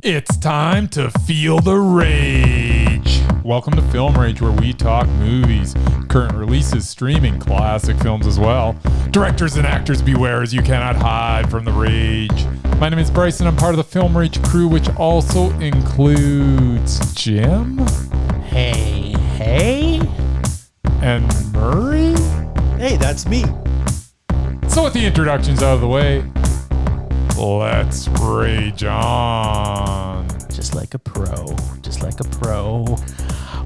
It's time to feel the rage. Welcome to Film Rage, where we talk movies, current releases, streaming, classic films as well. Directors and actors beware, as you cannot hide from the rage. My name is Bryce, and I'm part of the Film Rage crew, which also includes Jim. Hey. And Murray. Hey, that's me. So with the introductions out of the way, let's rage on. Just like a pro.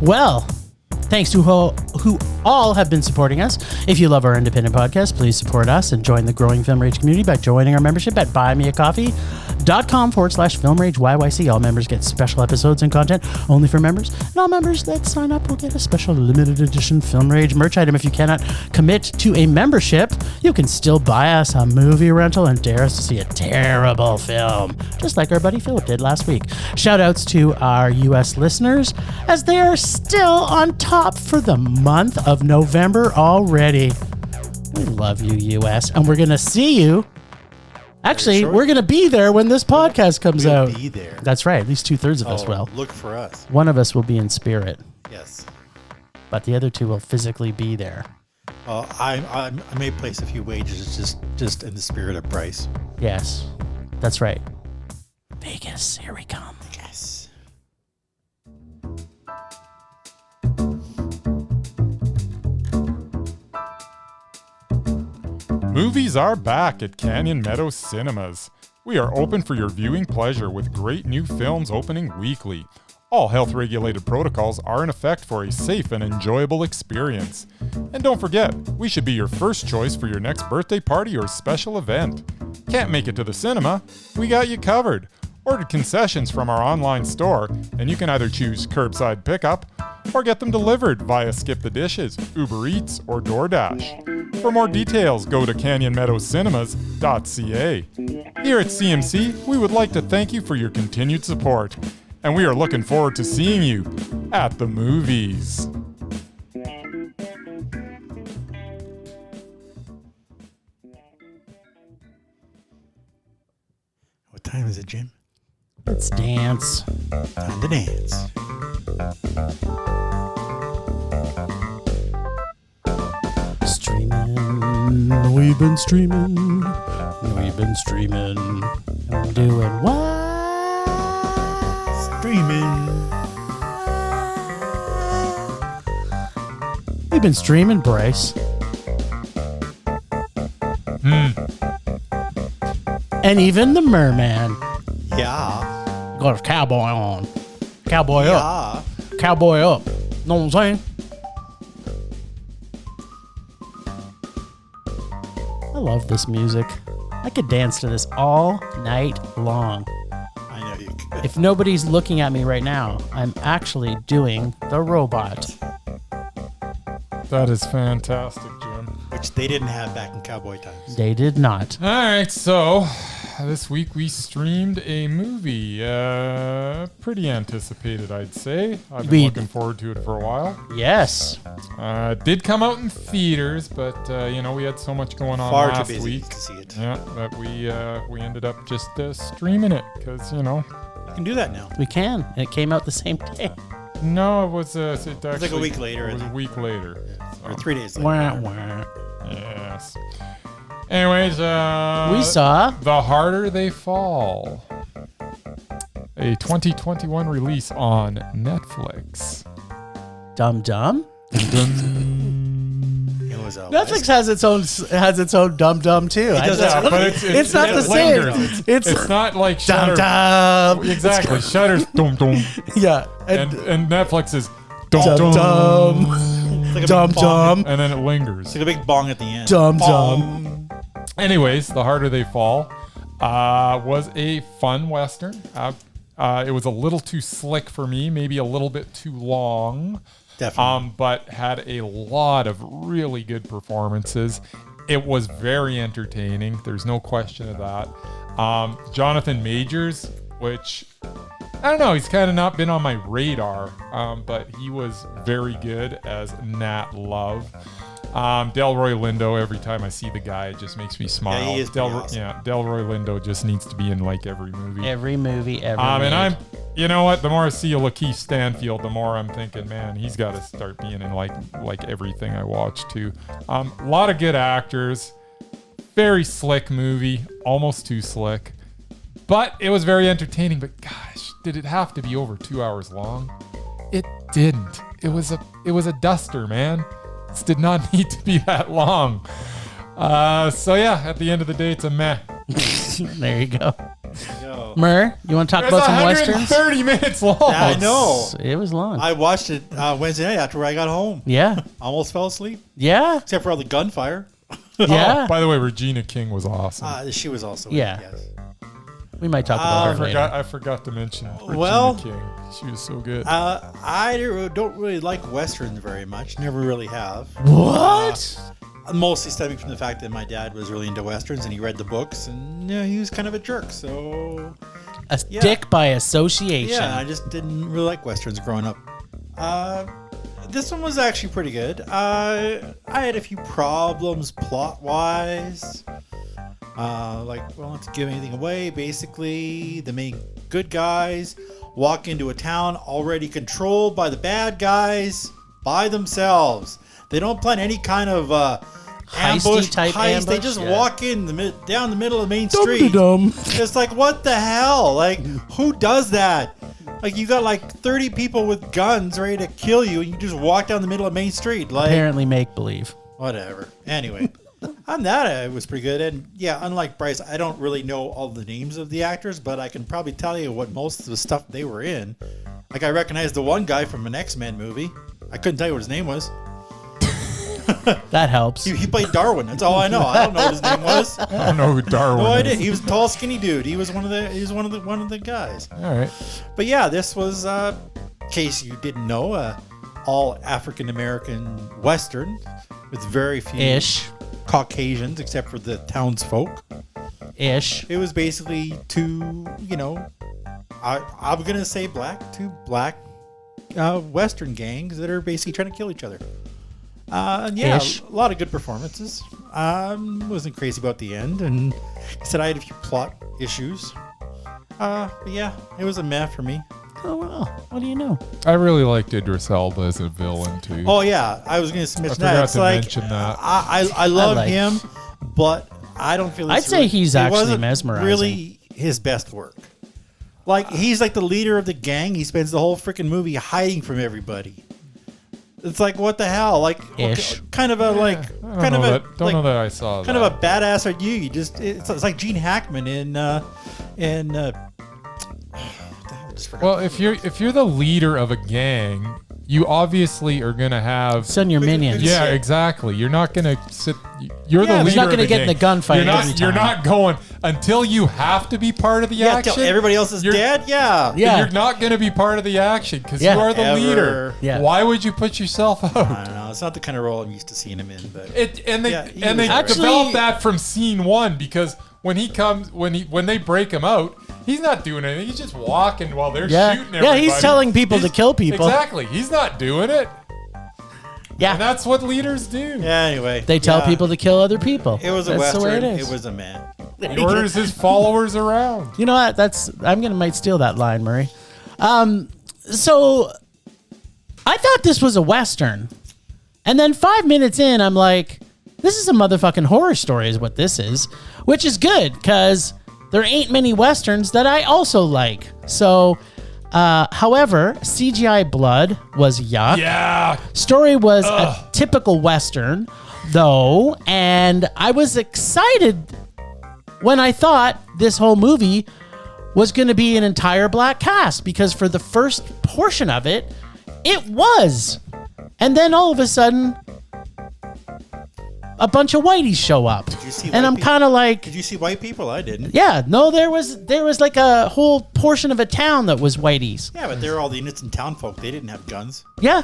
Well, thanks to who all have been supporting us. If you love our independent podcast, please support us and join the growing Film Rage community by joining our membership at buymeacoffee.com/Film Rage YYC. All members get special episodes and content only for members. And all members that sign up will get a special limited edition Film Rage merch item. If you cannot commit to a membership, you can still buy us a movie rental and dare us to see a terrible film, just like our buddy Philip did last week. Shout outs to our US listeners, as they are still on top for the month of November already. We love you, US, and we're going to see you. Actually, we're going to be there when this podcast comes out. Be there. That's right. At least 2/3 of us will. Look for us. One of us will be in spirit, Yes. but the other two will physically be there. I may place a few wagers just in the spirit of Bryce. Yes, that's right. Vegas, here we come. Yes. Movies are back at Canyon Meadows Cinemas. We are open for your viewing pleasure with great new films opening weekly. All health-regulated protocols are in effect for a safe and enjoyable experience. And don't forget, we should be your first choice for your next birthday party or special event. Can't make it to the cinema? We got you covered. Order concessions from our online store, and you can either choose curbside pickup or get them delivered via Skip the Dishes, Uber Eats, or DoorDash. For more details, go to canyonmeadowscinema.ca. Here at CMC, we would like to thank you for your continued support, and we are looking forward to seeing you at the movies. What time is it, Jim? Let's dance. Time to dance. Streaming. We've been streaming. And doing what? Streaming. We've been streaming, Bryce. And even the merman. Yeah. Got a cowboy on. Cowboy up. Yeah. Cowboy up. Know what I'm saying? I love this music. I could dance to this all night long. I know you could. If nobody's looking at me right now, I'm actually doing the robot. That is fantastic, Jim. Which they didn't have back in cowboy times. They did not. All right, so this week we streamed a movie. Pretty anticipated, I'd say. I've been looking forward to it for a while. Yes. Did come out in theaters, but we had so much going on Far last too busy week. to see it. Yeah, that we ended up just streaming it because You can do that now. We can. And it came out the same day. No, it was actually, like a week later, It was I a think. week later. Or 3 days later. Wah, wah. Yes. Anyways, We saw The Harder They Fall, a 2021 release on Netflix. Dum Dum. It was Netflix has its own Dum Dum too. does, Yeah, but It's not the same. lingers. It's It's not like Dum Shutter. Dum. Exactly. Shutter's dum dum, Yeah. and Netflix is dum Dum dum, Dum. It's like a Dum big bong. Dum. and then it lingers. It's like a big bong at the end. Dum Bong. Dum. Anyways, The Harder They Fall was a fun Western. It was a little too slick for me, maybe a little bit too long, Definitely. but had a lot of really good performances. It was very entertaining. There's no question of that. Jonathan Majors, which, I don't know, he's kind of not been on my radar, but he was very good as Nat Love. Delroy Lindo, every time I see the guy, it just makes me smile. Yeah, he is pretty awesome. Delroy Lindo just needs to be in like every movie. Every movie ever And made. you know what? The more I see a Lakeith Stanfield, the more I'm thinking, man, he's got to start being in like everything I watch too. A lot of good actors. Very slick movie, almost too slick, but it was very entertaining. But gosh, did it have to be over 2 hours long? It didn't. It was a duster, man. This did not need to be that long. So yeah, at the end of the day, it's a meh. There you go. Yo. Mur, you want to talk about some westerns? 30 minutes long. I know. It was long. I watched it Wednesday night after I got home. Yeah. Almost fell asleep, Yeah. except for all the gunfire. Yeah. Oh, by the way, Regina King was awesome. She was also Yeah. in it, yes. We might talk about her later. I forgot to mention Regina Well, King. She was so good. I don't really like westerns very much. Never really have. What? Mostly stemming from the fact that my dad was really into westerns and he read the books, and he was kind of a jerk. So A dick by association. yeah, I just didn't really like westerns growing up. This one was actually pretty good. I had a few problems plot wise. Not to give anything away, basically the main good guys walk into a town already controlled by the bad guys by themselves. They don't plan any kind of ambush type heist. ambush? They just Yeah. walk in down the middle of the main street. Dum-de-dum. It's like, what the hell? Like, who does that? Like, you got like 30 people with guns ready to kill you, and you just walk down the middle of Main Street. Like, Apparently make believe. whatever. Anyway, on that, it was pretty good. And yeah, unlike Bryce, I don't really know all the names of the actors, but I can probably tell you what most of the stuff they were in. Like, I recognized the one guy from an X-Men movie. I couldn't tell you what his name was. That helps. He played Darwin. That's all I know. I don't know what his name was. I don't know who Darwin No is. idea. He was a tall, skinny dude. He was one of the guys. All right. But yeah, this was, in case you didn't know, all African American Western with very few Ish. Caucasians, except for the townsfolk. Ish. It was basically two, I'm gonna say two black Western gangs that are basically trying to kill each other. And yeah, Ish. a lot of good performances. Wasn't crazy about the end, and I said I had a few plot issues. But yeah, it was a meh for me. Oh, well. What do you know? I really liked Idris Elba as a villain too. Oh yeah, I was going to mention that. forgot It's to like mention that. I love like- him, but I don't feel. I'd say he's it actually wasn't mesmerizing. Really, his best work. Like, he's like the leader of the gang. He spends the whole freaking movie hiding from everybody. It's like, what the hell? Like, Ish. kind of a like, I kind don't of know a that, don't like, know that I saw kind that. of a badass at you. You just it's like Gene Hackman in what the hell, I just forgot. Well, if you're the leader of a gang, you obviously are gonna have. Send your minions. Yeah, exactly. You're not gonna sit. You're the Yeah, leader. he's not of gonna the get in gang. the gunfight You're not. every You're time. not going until you have to be part of the yeah, action. till everybody else is You're- dead. Yeah. Yeah. You're not going to be part of the action because Yeah. you are the Ever. leader. Yeah. Why would you put yourself out? I don't know. It's not the kind of role I'm used to seeing him in, but They Yeah, he and was they alright. develop that from scene one because when they break him out, he's not doing anything. He's just walking while they're Yeah. shooting Yeah, everybody. he's telling people to kill people. Exactly. He's not doing it. Yeah. And that's what leaders do. yeah. Anyway, They tell yeah, people to kill other people. It was a That's the way western. it is. It was a man. He orders his followers around. You know what? Might steal that line, Murray. So I thought this was a Western. And then 5 minutes in, I'm like, this is a motherfucking horror story is what this is, which is good because there ain't many Westerns that I also like. So, however, CGI blood was yuck. Yeah. Story was a typical Western, though, and I was excited when I thought this whole movie was going to be an entire black cast because for the first portion of it, it was. And then all of a sudden, a bunch of whiteys show up. you see And white I'm people? kind of like, Did you see white people? I didn't. yeah, no, there was like a whole portion of a town that was whiteys. Yeah, but they're all the innocent town folk. They didn't have guns. Yeah,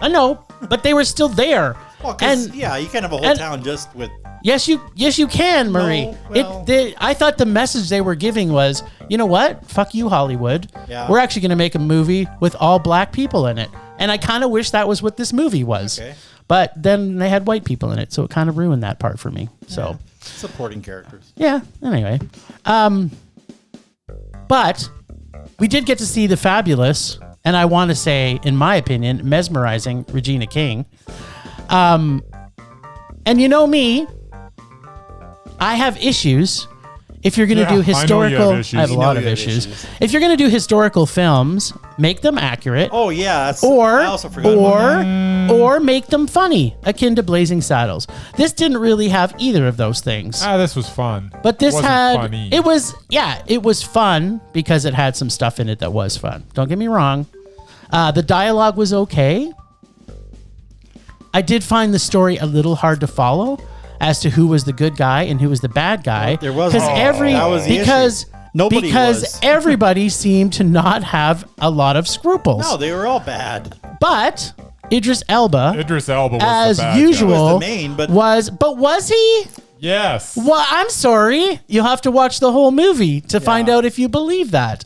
I know, but they were still there. Well, 'cause, And yeah, you can't have a whole and- town just with. yes, you can, Murray. well- I thought the message they were giving was, you know what? Fuck you, Hollywood. Yeah. We're actually going to make a movie with all black people in it. And I kind of wish that was what this movie was. Okay. But then they had white people in it, so it kind of ruined that part for me. So supporting characters. yeah. Anyway, but we did get to see the fabulous, and I want to say, in my opinion, mesmerizing Regina King. And you know me, I have issues. If you're going to do historical, I have a lot of issues. If you're going to do historical films, make them accurate. Oh yeah, or make them funny, akin to Blazing Saddles. This didn't really have either of those things. This was fun. But this funny. it was fun because it had some stuff in it that was fun. Don't get me wrong. The dialogue was okay. I did find the story a little hard to follow as to who was the good guy and who was the bad guy. There was because everybody seemed to not have a lot lot of scruples. No, they were all bad. But Idris Elba was as the bad usual guy. Was the main, but was he? Yes. Well, I'm sorry. You'll have to watch the whole movie to find out if you believe that.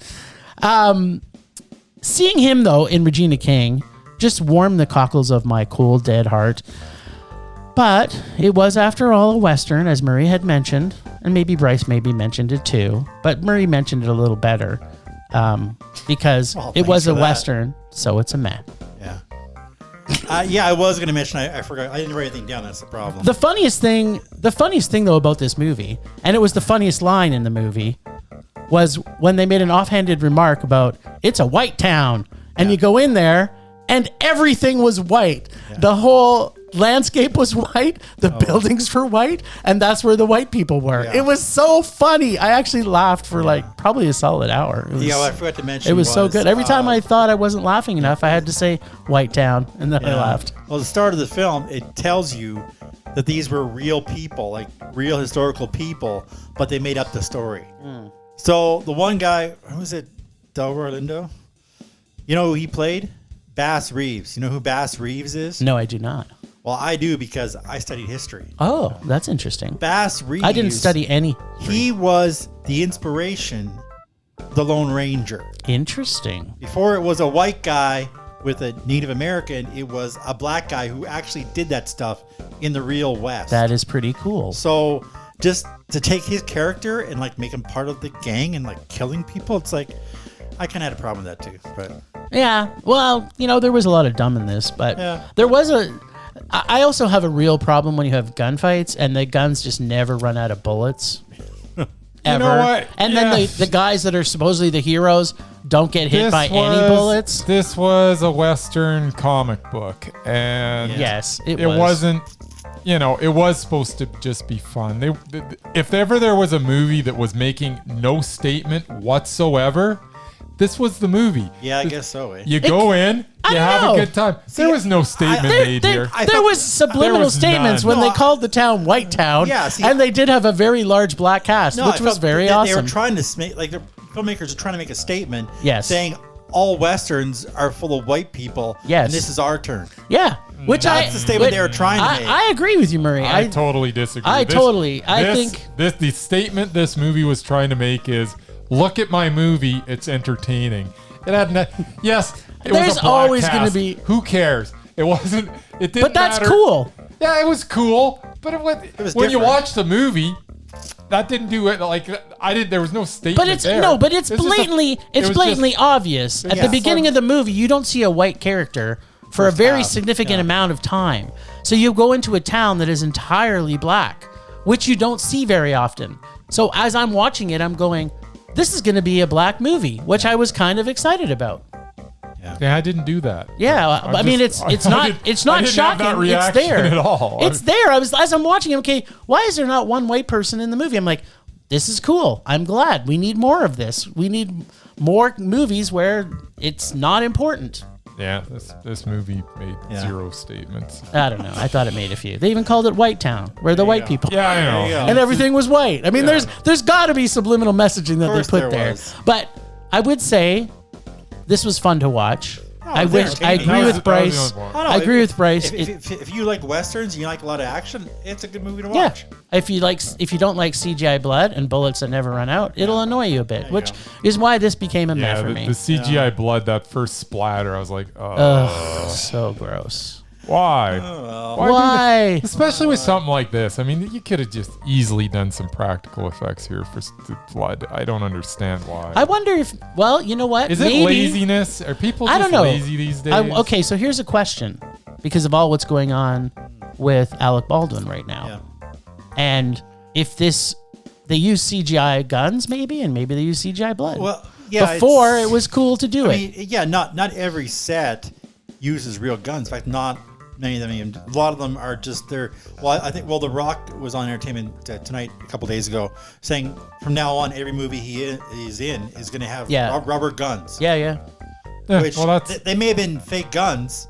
Seeing him though in Regina King just warmed the cockles of my cold, dead heart. But it was, after all, a Western, as Murray had mentioned, and maybe Bryce mentioned it too. But Murray mentioned it a little better because it was a Western, so it's a meh. Yeah. I was going to mention. I forgot. I didn't write anything down. That's the problem. The funniest thing though about this movie, and it was the funniest line in the movie, was when they made an offhanded remark about it's a white town, and you go in there and everything was white. Yeah. The whole landscape was white, the buildings were white, and that's where the white people were. Yeah. It was so funny. I actually laughed for probably a solid hour. What I forgot to mention it was so good. Every time I thought I wasn't laughing enough, I had to say White Town, and then I laughed. Well, the start of the film, it tells you that these were real people, like real historical people, but they made up the story. So the one guy, who was it, Delroy Lindo? You know who he played? Bass Reeves. You know who Bass Reeves is? No, I do not. Well, I do because I studied history. Oh, that's interesting. Bass Reeves. I didn't study any. He was the inspiration, the Lone Ranger. Interesting. Before it was a white guy with a Native American, it was a black guy who actually did that stuff in the real West. That is pretty cool. So just to take his character and make him part of the gang and killing people, it's I kind of had a problem with that too. But yeah, well, there was a lot of dumb in this, but there was I also have a real problem when you have gunfights and the guns just never run out of bullets. Ever. You know what? And then the guys that are supposedly the heroes don't get hit by any bullets. This was a Western comic book, and yes, it wasn't. It was supposed to just be fun. If ever there was a movie that was making no statement whatsoever, this was the movie. Yeah, I guess so. You go in, you have a good time. There was no statement made here. There was subliminal statements when they called the town White Town, and they did have a very large black cast, which was very awesome. They were trying to make, the filmmakers are trying to make a statement, saying all Westerns are full of white people, and this is our turn. Yeah. That's the statement they were trying to make. I agree with you, Murray. I totally disagree. I think the statement this movie was trying to make is, look at my movie, it's entertaining. It had there's always going to be. Who cares? It wasn't. It didn't. But that's matter. cool. Yeah, it was cool. But it was when different. you watch the movie, that didn't do it. I did. There was no statement. But it's blatantly obvious. At the beginning of the movie, you don't see a white character for a very significant amount of time. So you go into a town that is entirely black, which you don't see very often. So as I'm watching it, I'm going, this is going to be a black movie, which I was kind of excited about. Yeah, I didn't do that. Yeah, I mean it's not shocking. It's there at all. It's there. As I'm watching, okay, why is there not one white person in the movie? I'm like, this is cool. I'm glad. We need more of this. We need more movies where it's not important. Yeah, this movie made zero statements. I don't know. I thought it made a few. They even called it White Town, where the white people. Yeah, I know. And everything was white. I mean, there's got to be subliminal messaging that they put there. But I would say this was fun to watch. I agree with Bryce. I agree with Bryce. If you like Westerns and you like a lot of action, it's a good movie to watch. Yeah. If you don't like CGI blood and bullets that never run out, it'll annoy you a bit, which is why this became a meh for me. The CGI blood, that first splatter, I was like, oh. So gross. Why? well. do Why? that? Especially with something like this. I mean, you could have just easily done some practical effects here for the blood. I don't understand why. I wonder if, well, you know what? Is it laziness? Are people I just don't know. lazy these days? Okay, so here's a question. Because of all what's going on with Alec Baldwin right now. Yeah. And if they use CGI guns maybe, and maybe they use CGI blood. Well, yeah. Before it was cool to do I it. mean, yeah, not every set uses real guns. In fact, not many of them. Even, a lot of them are just there. Well, I think. Well, The Rock was on Entertainment Tonight a couple days ago, saying from now on, every movie he is in is going to have rubber guns. Yeah. Which they may have been fake guns.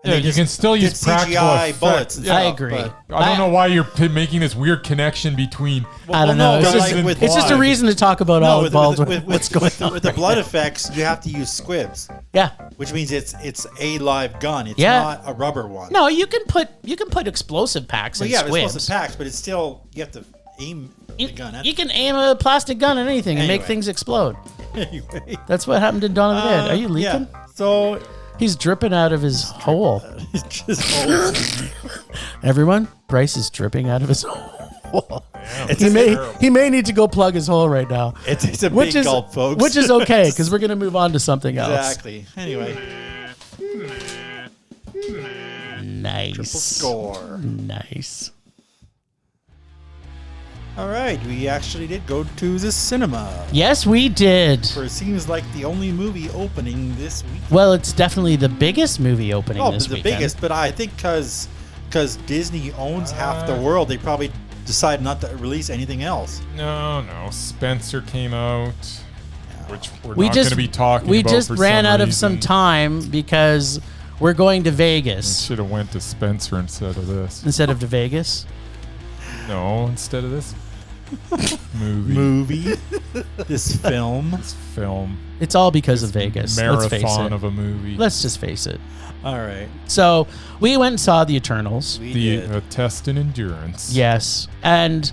Yeah, you can still use practical CGI bullets. effects. And I stuff, agree. but- I don't know why you're making this weird connection between. I don't know. no, It's but just, like with it's just a blood- reason to talk about Alec Baldwin. What's going on? With the blood effects, you have to use squibs, Yeah. which means it's a live gun. It's Yeah. not a rubber one. No, you can put explosive packs Well, in yeah, it's squibs. supposed to packs, but it's still you have to aim the gun at You can aim a plastic gun at anything and make Anyway. things explode. anyway. That's what happened to Dawn of the Dead. Are you leaking? Yeah. So He's dripping out of his hole. it's just old. Everyone, Bryce is dripping out of his hole. It's He may need to go plug his hole right now. It's a Which big is gulp, folks. which is okay because we're gonna move on to something else. exactly. Anyway, Nice. triple score. Nice. All right, we actually did go to the cinema. Yes, we did. For it seems like the only movie opening this week. Well, it's definitely the biggest movie opening Oh, this the weekend. biggest, but I think because Disney owns half the world, they probably decided not to release anything else. No. Spencer came out, which we're We not just going to be talking we about just for ran some out of reason. some time because we're going to Vegas Should have went to Spencer instead of this. instead of to Vegas. No, instead of this Movie, this film. This film. It's all because of Vegas. Let's face Marathon it. of a movie. Let's just face it. All right, So we went and saw the Eternals. we the did. test in endurance. Yes, and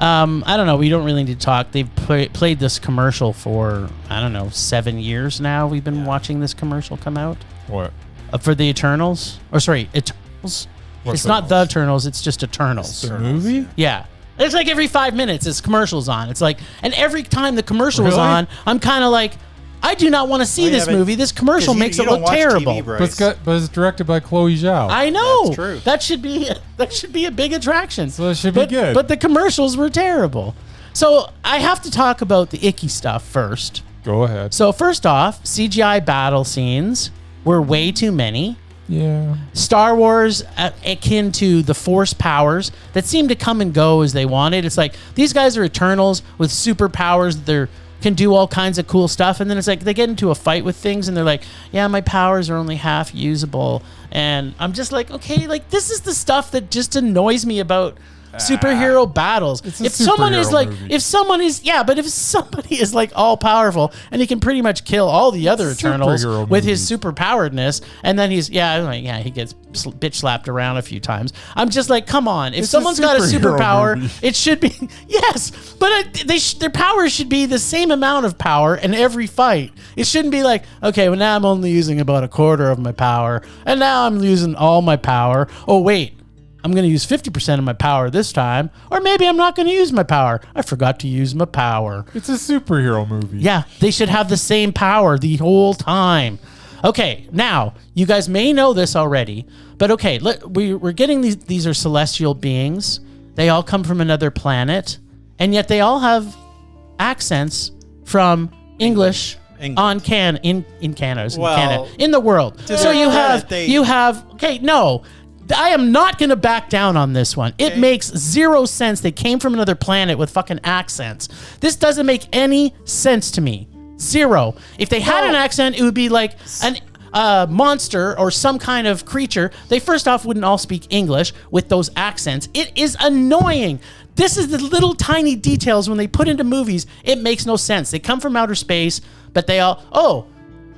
I don't know. We don't really need to talk. They've played this commercial for 7 years now. We've been watching this commercial come out What? for the Eternals. Or sorry, Eternals. What's It's not the Eternals. It's just Eternals. The movie? Yeah. It's like every 5 minutes, this commercial's on. It's like, and every time the commercial was Really? on, I'm kind of like, I do not want to see Well, yeah, this but- movie. This commercial 'cause makes you it don't look watch terrible. TV, Bryce. But it's directed by Chloe Zhao. I know. That's true. That should be a big attraction. So it should be good. But the commercials were terrible. So I have to talk about the icky stuff first. Go ahead. So first off, CGI battle scenes were way too many. Yeah. Star Wars akin to the Force powers that seem to come and go as they wanted. It's like these guys are Eternals with superpowers. They can do all kinds of cool stuff, and then it's like they get into a fight with things, and they're like, "Yeah, my powers are only half usable," and I'm just like, "Okay, like this is the stuff that just annoys me about." Superhero battles. It's a If someone is superhero like, movie. if somebody is like all powerful and he can pretty much kill all the other Eternals Superhero with his movie. superpoweredness, and then he gets bitch slapped around a few times. I'm just like, come on. If It's a someone's got a superhero superpower, movie. it should be yes, but their powers should be the same amount of power in every fight. It shouldn't be like, okay, well now I'm only using about a quarter of my power, and now I'm using all my power. Oh wait. I'm going to use 50% of my power this time, or maybe I'm not going to use my power. I forgot to use my power. It's a superhero movie. Yeah, they should have the same power the whole time. Okay, now, you guys may know this already, but okay, we're getting these are celestial beings. They all come from another planet, and yet they all have accents from English England. in Canada, Well, in the world. to So their you credit, have okay, no. I am not going to back down on this one. It makes zero sense. They came from another planet with fucking accents. This doesn't make any sense to me. Zero. If they had an accent, it would be like an monster or some kind of creature. They first off wouldn't all speak English with those accents. It is annoying. This is the little tiny details when they put into movies. It makes no sense. They come from outer space, but they all,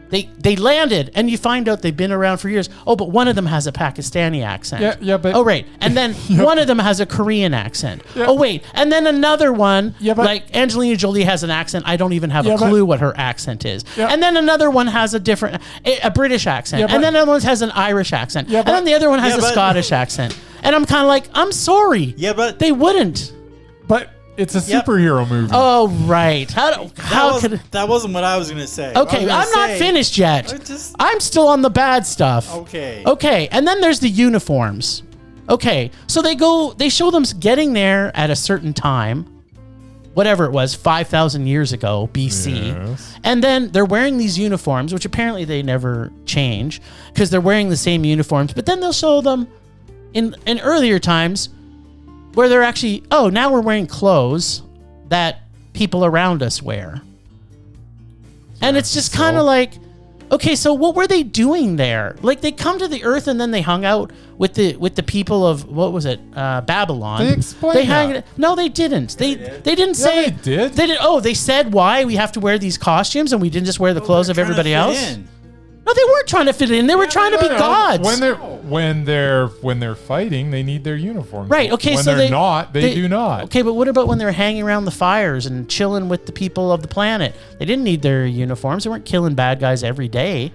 They landed, and you find out they've been around for years. Oh, but one of them has a Pakistani accent. Yeah, but... Oh, right. And then one of them has a Korean accent. Yeah. Oh, wait. And then another one, Yeah, but... like Angelina Jolie has an accent. I don't even have a clue what her accent is. Yeah. And then another one has a British accent. Yeah, but... And then another one has an Irish accent. Yeah, and then the other one has a but... Scottish accent. And I'm kind of like, I'm sorry. Yeah, but... They wouldn't. But it's a superhero movie. Oh, right. That wasn't what I was going to say. Okay, I'm not finished yet. I'm still on the bad stuff. Okay, and then there's the uniforms. Okay, so they show them getting there at a certain time, whatever it was, 5,000 years ago, BC. Yes. And then they're wearing these uniforms, which apparently they never change because they're wearing the same uniforms. But then they'll show them in earlier times where they're actually, now we're wearing clothes that people around us wear. And it's just kind of like, okay, so what were they doing there? Like, they come to the earth and then they hung out with the people of, what was it, Babylon. They explained that. No, they didn't. They didn't say. Yeah, they did. They did. Oh, they said why we have to wear these costumes and we didn't just wear the clothes of everybody else. No, they weren't trying to fit in. They were trying to be gods. When they're fighting, they need their uniforms. Right. Okay. When so they're not, they do not. Okay, but what about when they're hanging around the fires and chilling with the people of the planet? They didn't need their uniforms. They weren't killing bad guys every day.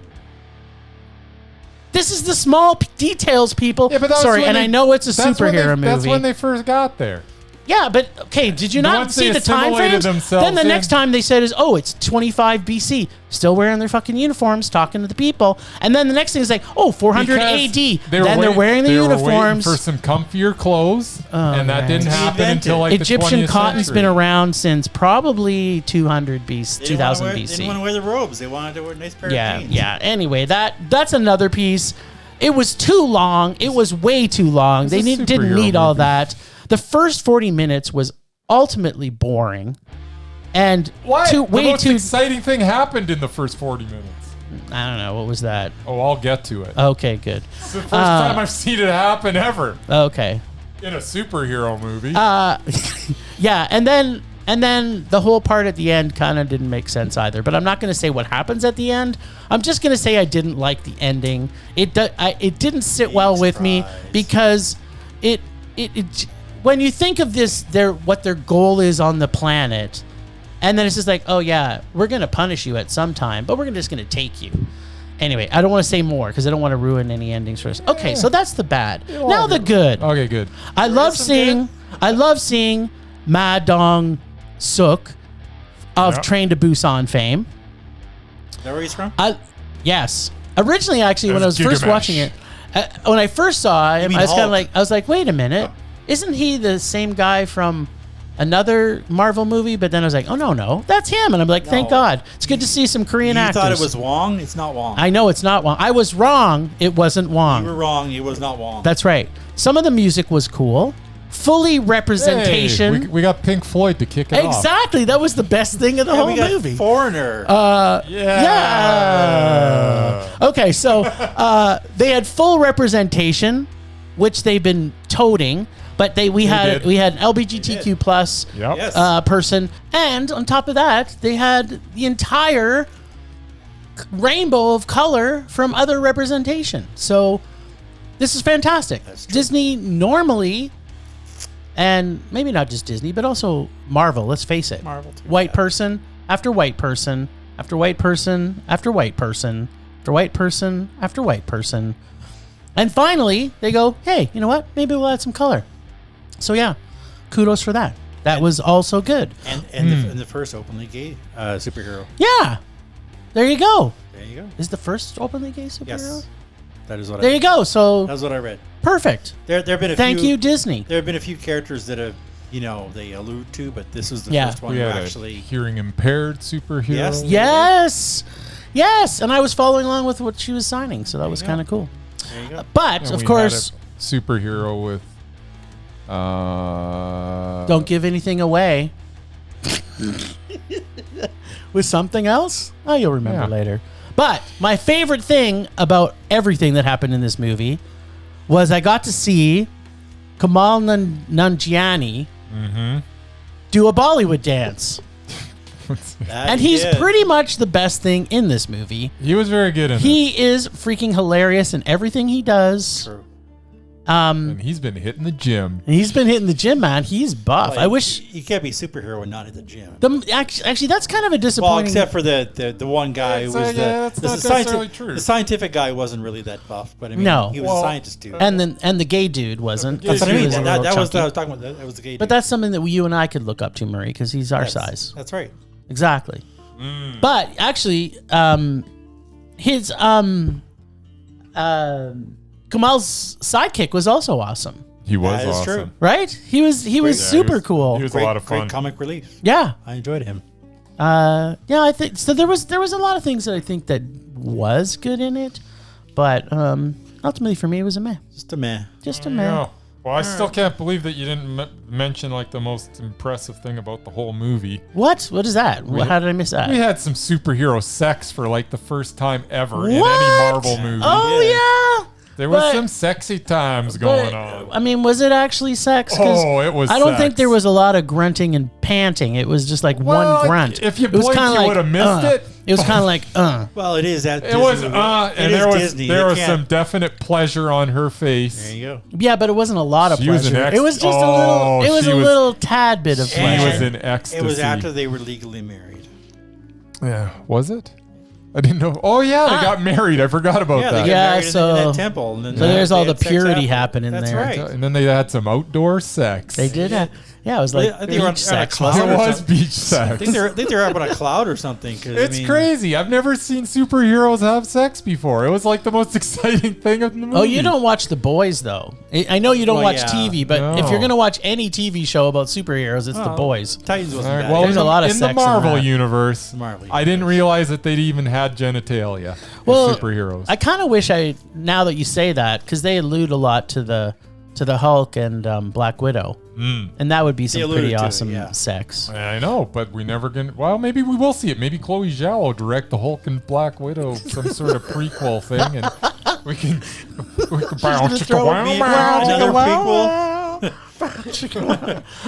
This is the small details, people. Yeah, but Sorry, and I know it's a superhero movie. That's when they first got there. Yeah, but okay, did you not see the time frames? Then the next time they said it's 25 BC, still wearing their fucking uniforms, talking to the people, and then the next thing is like 400 AD. They're wearing the uniforms for some comfier clothes, and that didn't happen until like Egyptian the 20th cotton's century. been around since probably 200 BC, 2000 BC. They didn't want to wear the robes. They wanted to wear a nice pair of jeans. Yeah. Anyway, that's another piece. It was too long. It was way too long. They didn't need all that. The first 40 minutes was ultimately boring, and the most exciting thing happened in the first 40 minutes. I don't know, what was that? Oh, I'll get to it. Okay, good. It's the first time I've seen it happen ever. Okay. In a superhero movie. Yeah, and then the whole part at the end kind of didn't make sense either. But I'm not going to say what happens at the end. I'm just going to say I didn't like the ending. It didn't sit well with me because it when you think of this, what their goal is on the planet, and then it's just like, oh yeah, we're going to punish you at some time, but we're just going to take you. Anyway, I don't want to say more because I don't want to ruin any endings for us. Okay, so that's the bad. Now the good. Okay, good. I love seeing Ma Dong-suk of Train to Busan fame. Is that where he's from? Yes. Originally, actually, when I was first watching it, when I first saw him, I was like, wait a minute. Isn't he the same guy from another Marvel movie? But then I was like, oh, no, that's him. And I'm like, thank God. It's good to see some Korean actors. You thought it was Wong? It's not Wong. I know it's not Wong. I was wrong. It wasn't Wong. You were wrong. It was not Wong. That's right. Some of the music was cool. Fully representation. Hey, we got Pink Floyd to kick it off. Exactly. That was the best thing of the whole movie. Foreigner. Yeah. Okay, so they had full representation, which they've been toting. But we had an LGBTQ plus person, and on top of that, they had the entire rainbow of color from other representation. So this is fantastic. Disney normally, and maybe not just Disney, but also Marvel. Let's face it, Marvel too, white person after white person after white person after white person after white person after white person, and finally they go, hey, you know what? Maybe we'll add some color. So yeah, kudos for that. That was also good. And the first openly gay superhero. Yeah, there you go. There you go. Is the first openly gay superhero? Yes, that is what. There you go. So that's what I read. Perfect. There have been Thank you, Disney. There have been a few characters that have, they allude to, but this was the first one we had actually a hearing impaired superhero. Yes. And I was following along with what she was signing, so that was kind of cool. There you go. But of course, had a superhero with. Don't give anything away. With something else? Oh, you'll remember later. But my favorite thing about everything that happened in this movie was I got to see Kamal Nanjiani do a Bollywood dance. And he's pretty much the best thing in this movie. He was very good in it. He is freaking hilarious in everything he does. True. And he's been hitting the gym. He's been hitting the gym, man. He's buff. Well, I wish you can't be a superhero and not at the gym. Actually, that's kind of a disappointing. Well, except for the one guy who was that's not necessarily true. The scientific guy wasn't really that buff, but I mean, No. he was a scientist too. and the gay dude wasn't. That's what I He mean. was a That little was what I chunky. was talking about. That was the gay dude. But that's something that you and I could look up to, Murray, because he's our size. That's right. Exactly. But actually, his Kamal's sidekick was also awesome. He was That is awesome. true. Right? He was super cool. He was a lot of fun. Great comic relief. Yeah. I enjoyed him. Yeah, I think so. There was a lot of things that I think that was good in it, but ultimately for me it was a meh. Just a man. Just a meh. No. Well, I still can't believe that you didn't mention like the most impressive thing about the whole movie. What? What is that? How did I miss that? We had some superhero sex for like the first time ever in any What? Marvel movie. Oh yeah. There was but- some sexy times going on. I mean, was it actually sex? 'Cause Oh, it was I don't sex. think there was a lot of grunting and panting. It was just like Well, one grunt. if you It was blinked, kinda you would've missed it. It was kind of like, Well, it is at It Disney. was, It and is there was Disney. there You was can't- some definite pleasure on her face. There you go. Yeah, but it wasn't a lot of She was pleasure. an It was just a little. It was she a was- little tad bit of She pleasure. was in ecstasy. It was after they were legally married. Yeah, was it? I didn't know. Oh yeah, they got married. I forgot about Yeah, that. they got Yeah, married in so- that temple. And then so there's they all had the sex purity after. happening That's there. right. And then they had some outdoor sex. They did. Yeah, it was like I think they were on beach a sex. cloud wasn't or it? It was something. beach sex. I think they're up on a cloud or something. 'Cause, It's I mean, crazy. I've never seen superheroes have sex before. It was like the most exciting thing of the movie. Oh, you don't watch The Boys though. I know you don't Well, watch yeah. TV, but No. if you're gonna watch any TV show about superheroes, it's The Oh, Boys. Titans wasn't All right, bad. well, There's in a lot of in sex the in Marvel that. universe, Marvel I didn't realize that they'd even had genitalia. Well, Well, superheroes. I kind of wish now that you say that, because they allude a lot to the Hulk and Black Widow, and that would be some alluded pretty to it, awesome yeah. sex. I know, but we never gonna. Well, maybe we will see it. Maybe Chloe Zhao will direct the Hulk and Black Widow, some sort of prequel thing, and we can bounce throw a beat around Another prequel.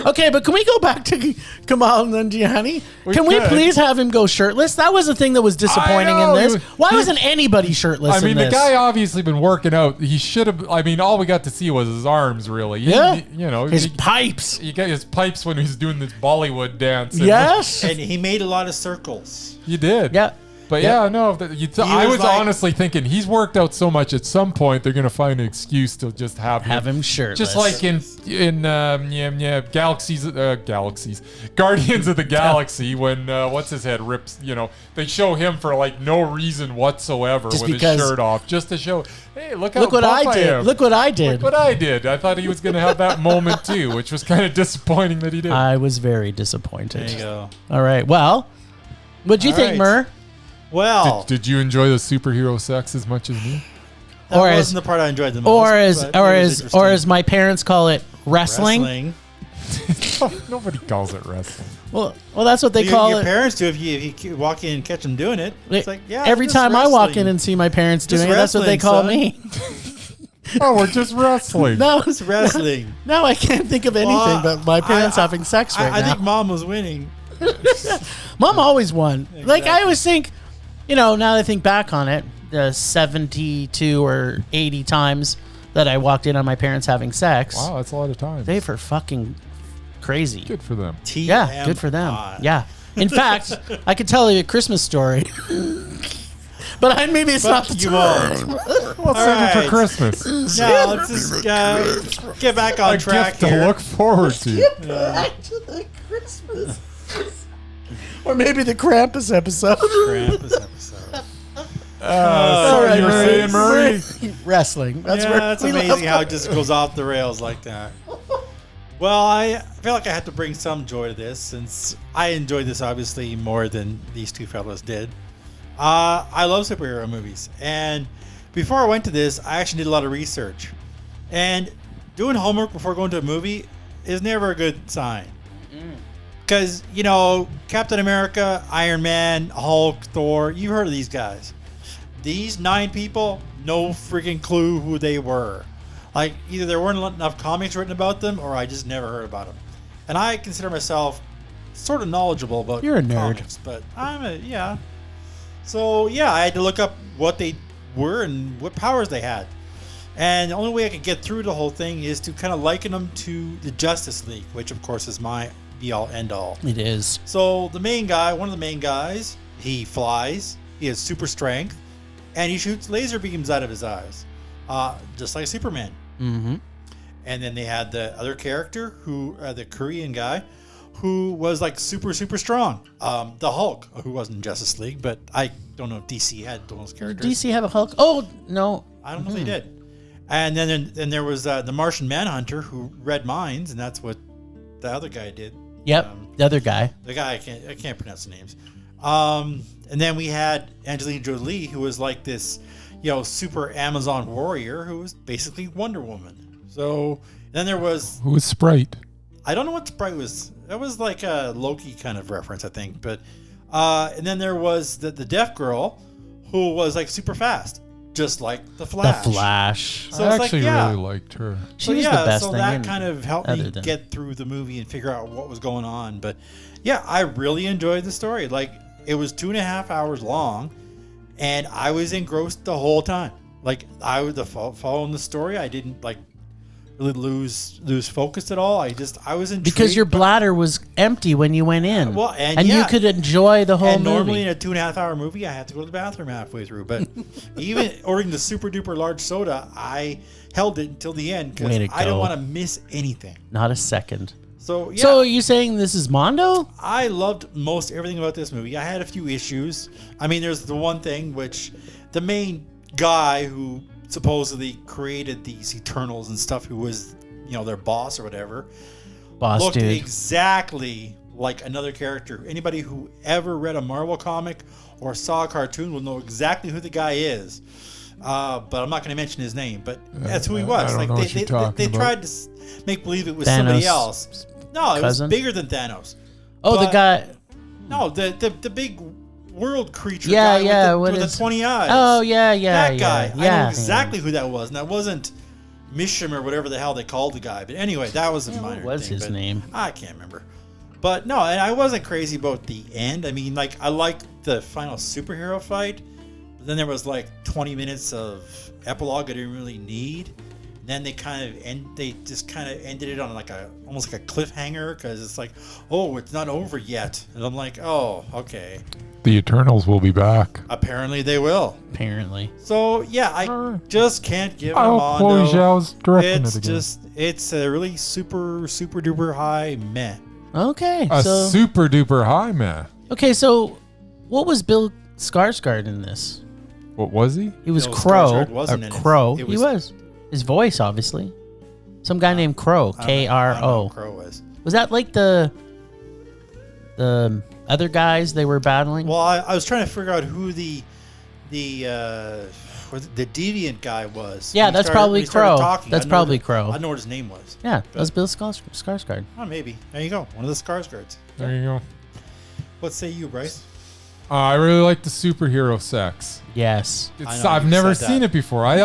Okay, but can we go back to Kamal Nanjiani? Can we could. please have him go shirtless? That was the thing that was disappointing I know, in this. he was- Why he- wasn't anybody shirtless I mean, in the this? guy obviously been working out. He should have. I mean, all we got to see was his arms, really. Yeah. You know, His he, pipes. you got his pipes when he was doing this Bollywood dance. and- Yes. And he made a lot of circles. You did. Yeah. But Yeah. yeah, no. I was was like- honestly thinking he's worked out so much. At some point, they're gonna find an excuse to just have Have him shirtless. Just like in Galaxies, Guardians of the Galaxy, when what's his head rips. You know, they show him for like no reason whatsoever Just with because- his shirt off, just to show, hey, look how Look what buff I did. am. Look what I did. Look what I did. I thought he was gonna have that moment too, which was kind of disappointing that he didn't. I was very disappointed. There you go. All right. Well, what'd you All think, right. Mur? Well, Did you enjoy the superhero sex as much as me? that or as- wasn't the part I enjoyed the most. Or as but it was interesting. my parents call it, wrestling. Wrestling. Nobody calls it wrestling. Well, that's what they Your- call your it. parents do if you walk in and catch them doing it. It's like, yeah. Every just time I walk in wrestling. and see my parents Just doing it, that's what they wrestling, call son. me. Oh, we're just wrestling. No, It's wrestling. no, I can't think of anything Well, but my parents having sex right I now. think mom was winning. Mom always won. Like I Exactly. always think, now that I think back on it, the 72 or 80 times that I walked in on my parents having sex, Wow, that's a lot of time. they were fucking crazy. Good for them. Yeah, good for them. TMI. Yeah. In fact, I could tell you a Christmas story. But maybe it's not the You time. won't. Well, save it right. for Christmas. Now let's just get back on A track gift to here. look forward to. Back to the Christmas. Or maybe the Krampus episode. Krampus episode. Sorry, you were saying, Murray. Wrestling. That's Yeah, where that's we amazing love how it just goes off the rails like that. Well, I feel like I had to bring some joy to this since I enjoyed this obviously more than these two fellas did. I love superhero movies, and before I went to this, I actually did a lot of research. And doing homework before going to a movie is never a good sign. Because, Captain America, Iron Man, Hulk, Thor, you've heard of these guys. These 9 people, no freaking clue who they were. Like, either there weren't enough comics written about them, or I just never heard about them. And I consider myself sort of knowledgeable about You're a nerd. comics, but yeah. So yeah, I had to look up what they were and what powers they had. And the only way I could get through the whole thing is to kind of liken them to the Justice League, which of course is my be-all, end-all. It is. So the main guy, one of the main guys, he flies, he has super strength, and he shoots laser beams out of his eyes, just like Superman. Mm-hmm. And then they had the other character, the Korean guy, who was like super, super strong. The Hulk, who wasn't in Justice League, but I don't know if DC had those characters. DC have a Hulk? Oh, no. I don't know if they did. And then there was the Martian Manhunter who read minds, and that's what the other guy did. Yep, the other guy. The guy I can't pronounce the names. And then we had Angelina Jolie, who was like this, super Amazon warrior who was basically Wonder Woman. So then there was Who was Sprite? I don't know what Sprite was. That was like a Loki kind of reference, I think. But and then there was the deaf girl who was like super fast. Just like the Flash. The Flash. So I it's actually like, yeah. really liked her. She was the best so thing. that kind of helped me other than- get through the movie and figure out what was going on. But yeah, I really enjoyed the story. Like, it was 2.5 hours long, and I was engrossed the whole time. Like, I was following the story. I didn't like really lose focus at all. I was intrigued Because your bladder was empty when you went in. Well, and you yeah. could enjoy the whole And movie. normally in a 2.5 hour movie, I have to go to the bathroom halfway through. But even ordering the super duper large soda, I held it until the end because Way to I don't go. want to miss anything. Not a second. So yeah, So are you saying this is Mondo? I loved most everything about this movie. I had a few issues. I mean, there's the one thing which the main guy who supposedly created these Eternals and stuff, who was their boss or whatever, Boss looked dude. exactly like another character. Anybody who ever read a Marvel comic or saw a cartoon will know exactly who the guy is. But I'm not going to mention his name. But that's who he was. I don't know what you're talking they about. tried to make believe it was Thanos' somebody else. No, it cousin? was bigger than Thanos. Oh, the But- guy. No, the big world creature Yeah, guy yeah. with What the is? 20 eyes. Oh, yeah, yeah. that guy. Yeah, I know exactly who that was, and that wasn't Mishim or whatever the hell they called the guy. But anyway, that was a minor What was thing, his but name? I can't remember. But no, and I wasn't crazy about the end. I mean, like, I liked the final superhero fight, but then there was like 20 minutes of epilogue I didn't really need. Then they just kind of ended it on almost like a cliffhanger, because it's like, oh, it's not over yet, and I'm like, oh, okay. The Eternals will be back. Apparently they will. Apparently. So yeah, I just can't give them Oh, Chloe Mondo. Zhao's directing It's it again. it's a really super duper high meh. Okay. A so super duper high man. okay. So what was Bill Skarsgård in this? What was he? He was No, Crow. Skarsgård wasn't in it. Crow. It He was. His voice, obviously. Some guy named Crow. I don't know who K-R-O. Crow was. Was that like the other guys they were battling? Well, I was trying to figure out who the deviant guy was. Yeah, When that's we probably started Crow. talking, That's I know probably what- Crow. I know what his name was. Yeah, that was Bill Skarsgård. Oh, maybe. There you go. One of the Skarsgårds. There you go. What say you, Bryce? I really like the superhero sex. Yes. It's, know, I've you never said seen that. it before. I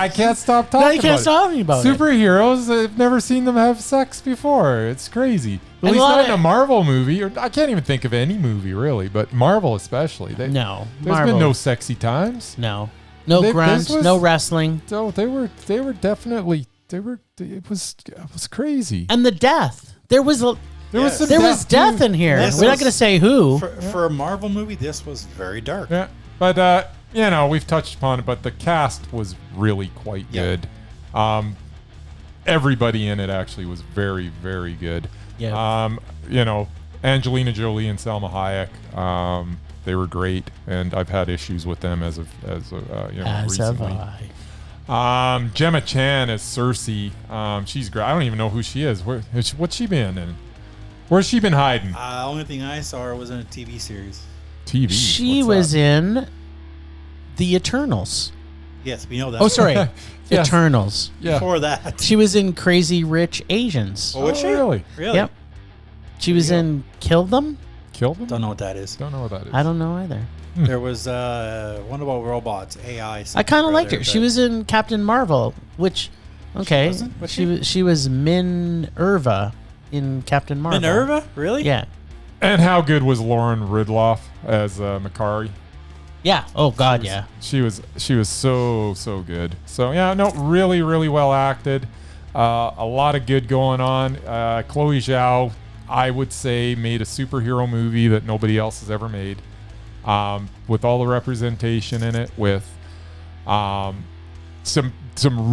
can't stop talking No, you can't about stop me about it. it. Superheroes, I've never seen them have sex before. It's crazy. At And least a lot not in of- a Marvel movie. Or I can't even think of any movie really, but Marvel especially. No. There's Marvel. been no sexy times. No. No This grunts. was- No wrestling. So they were definitely it was crazy. And the death. There was Yes. there was death too. in here. This We're not was- going to say who. For a Marvel movie, this was very dark. Yeah, but we've touched upon it, but the cast was really quite Yeah. good. Everybody in it actually was very, very good. Yeah. Angelina Jolie and Salma Hayek, they were great, and I've had issues with them as of recently. have I. Gemma Chan as Cersei, she's great. I don't even know who she is. What's she been in? Where's she been hiding? Only thing I saw her was in a TV series. TV. She What's was that? in The Eternals. Yes, we know that. Oh, sorry. Yes. Eternals. Yeah. Before that. She was in Crazy Rich Asians. Oh, was she? Really? Really? Yep. She was in Kill Them? Killed them? Don't know what that is. Don't know what that is. I don't know either. There was one about robots, AI. I kind of liked her. She was in Captain Marvel, which, okay. wasn't? Was She was Minerva in Captain Marvel. Minerva? Really? Yeah. And how good was Lauren Ridloff as Makari? Yeah. Oh God, yeah. She was so good. So yeah, no, really well acted. A lot of good going on. Chloe Zhao, I would say, made a superhero movie that nobody else has ever made. With all the representation in it, with some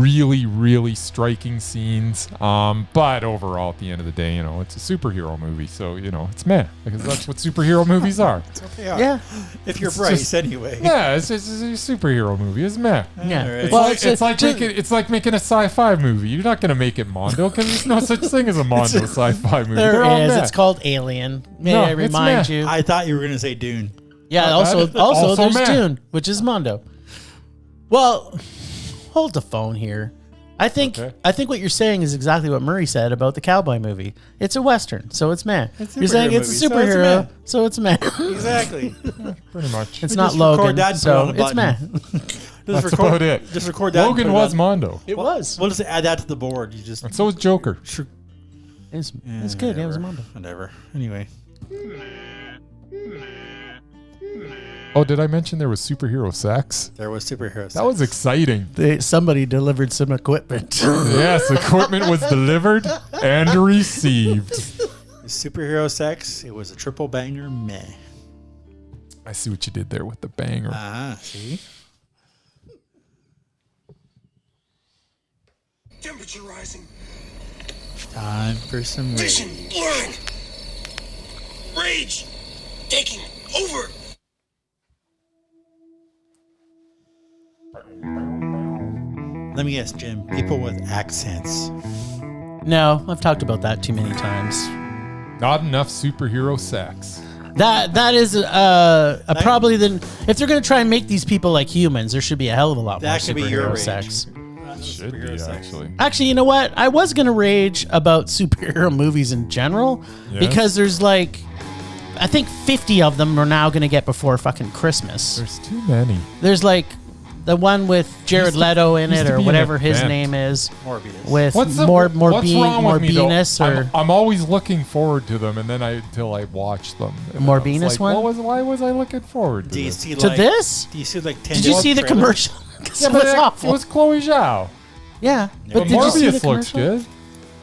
really striking scenes. But overall, at the end of the day, it's a superhero movie, so it's meh, because that's what superhero movies are. That's what they are. Yeah. If you're Bryce, anyway. Yeah, it's a superhero movie. It's meh. Yeah. All right. Well, It's like making a sci-fi movie. You're not gonna make it Mondo because there's no such thing as a Mondo sci-fi movie. There They're all is. meh. It's called Alien. May No, I it's remind meh. you? I thought you were going to say Dune. Yeah. that Also, is there's meh. Dune, which is Mondo. Well, hold the phone here. I think what you're saying is exactly what Murray said about the cowboy movie. It's a western, so it's meh. It's a You're saying superhero it's a movie, superhero, so it's meh. Exactly. Pretty much. It's We not just record Logan, that and put it so on the it's meh. Just That's about it. Just record that. and Logan put it was on- Mondo, It was. We'll just add that to the board. You just. and so was Joker. It's good. Yeah, it was a Mondo. Whatever. Anyway. Oh, did I mention there was superhero sex? There was superheroes. That was exciting. Somebody delivered some equipment. Yes, equipment was delivered and received. superhero sex. It was a triple banger. Meh. I see what you did there with the banger. See. Temperature rising. Time for some Vision rage. blurring. Rage taking over. Let me guess, Jim. People with accents. No, I've talked about that too many times. Not enough superhero sex. That is probably if they're gonna try and make these people like humans, there should be a hell of a lot more That could be your superhero rage. sex. Should be, actually. Actually, you know what? I was gonna rage about superhero movies in general Yes? because there's like, I think 50 of them are now gonna get before fucking Christmas. There's too many. There's like the one with Jared Leto in used it to or be an whatever his event. name is. Morbius. With What's wrong with me, though? Morbinus or I'm always looking forward to them, and then until I watch them. And then I was Morbinus like, one? Why was I looking forward to Do you this? see to like, this? Do you see like 10 Did you see the trailers? commercial? 'Cause Yeah, it but was awful. it was Chloe Zhao. Yeah, But but did you see the Morbius looks commercial? good.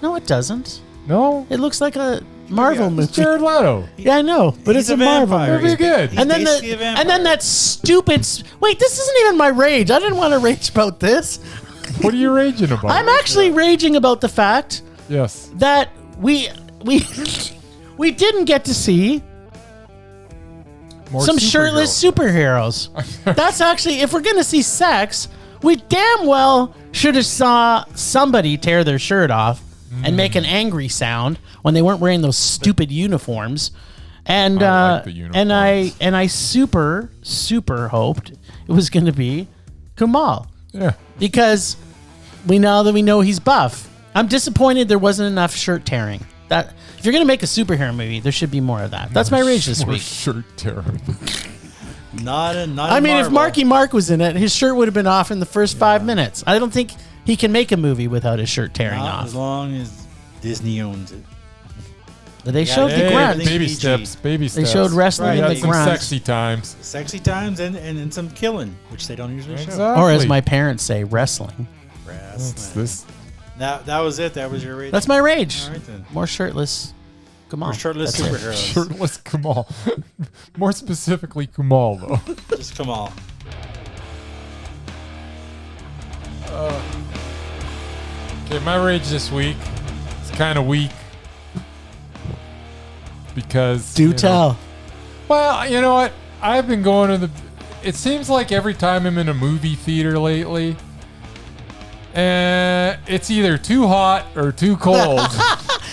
No, it doesn't. No? It looks like a Marvel Yeah, movie. It's Jared Leto. Yeah, I know, but He's it's a Marvel vampire. movie. It'll be good. He's And then basically a vampire. and then that stupid. Wait, this isn't even my rage. I didn't want to rage about this. What are you raging about? I'm actually raging about the fact Yes. that we didn't get to see More some superhero. shirtless superheroes. That's actually, if we're gonna see sex, we damn well should have saw somebody tear their shirt off and make an angry sound when they weren't wearing those stupid uniforms. And I like the uniforms. and I super hoped it was going to be Kumal Yeah. because we know he's buff. I'm disappointed there wasn't enough shirt tearing. That if you're going to make a superhero movie, there should be more of that. That's my rage this More week. shirt tearing. Not I mean, if Marky Mark was in it, his shirt would have been off in the first 5 minutes. I don't think he can make a movie without his shirt tearing Not as off. long as Disney owns it. They showed the Hey, grunt. Baby PG. steps. Baby They steps. showed wrestling Right, in Had the some grunt. sexy times. Sexy times and some killing, which they don't usually show. Exactly. Or as my parents say, wrestling. It's this. That was it. That was your rage. That's my rage. All right then. More shirtless. Come on. More shirtless That's it. superheroes. Shirtless Kamal. More specifically, Kumal, though. Just come on. Okay, my rage this week is kind of weak. Because. Do you know- tell. Well, you know what? I've been going to the. It seems like every time I'm in a movie theater lately, it's either too hot or too cold.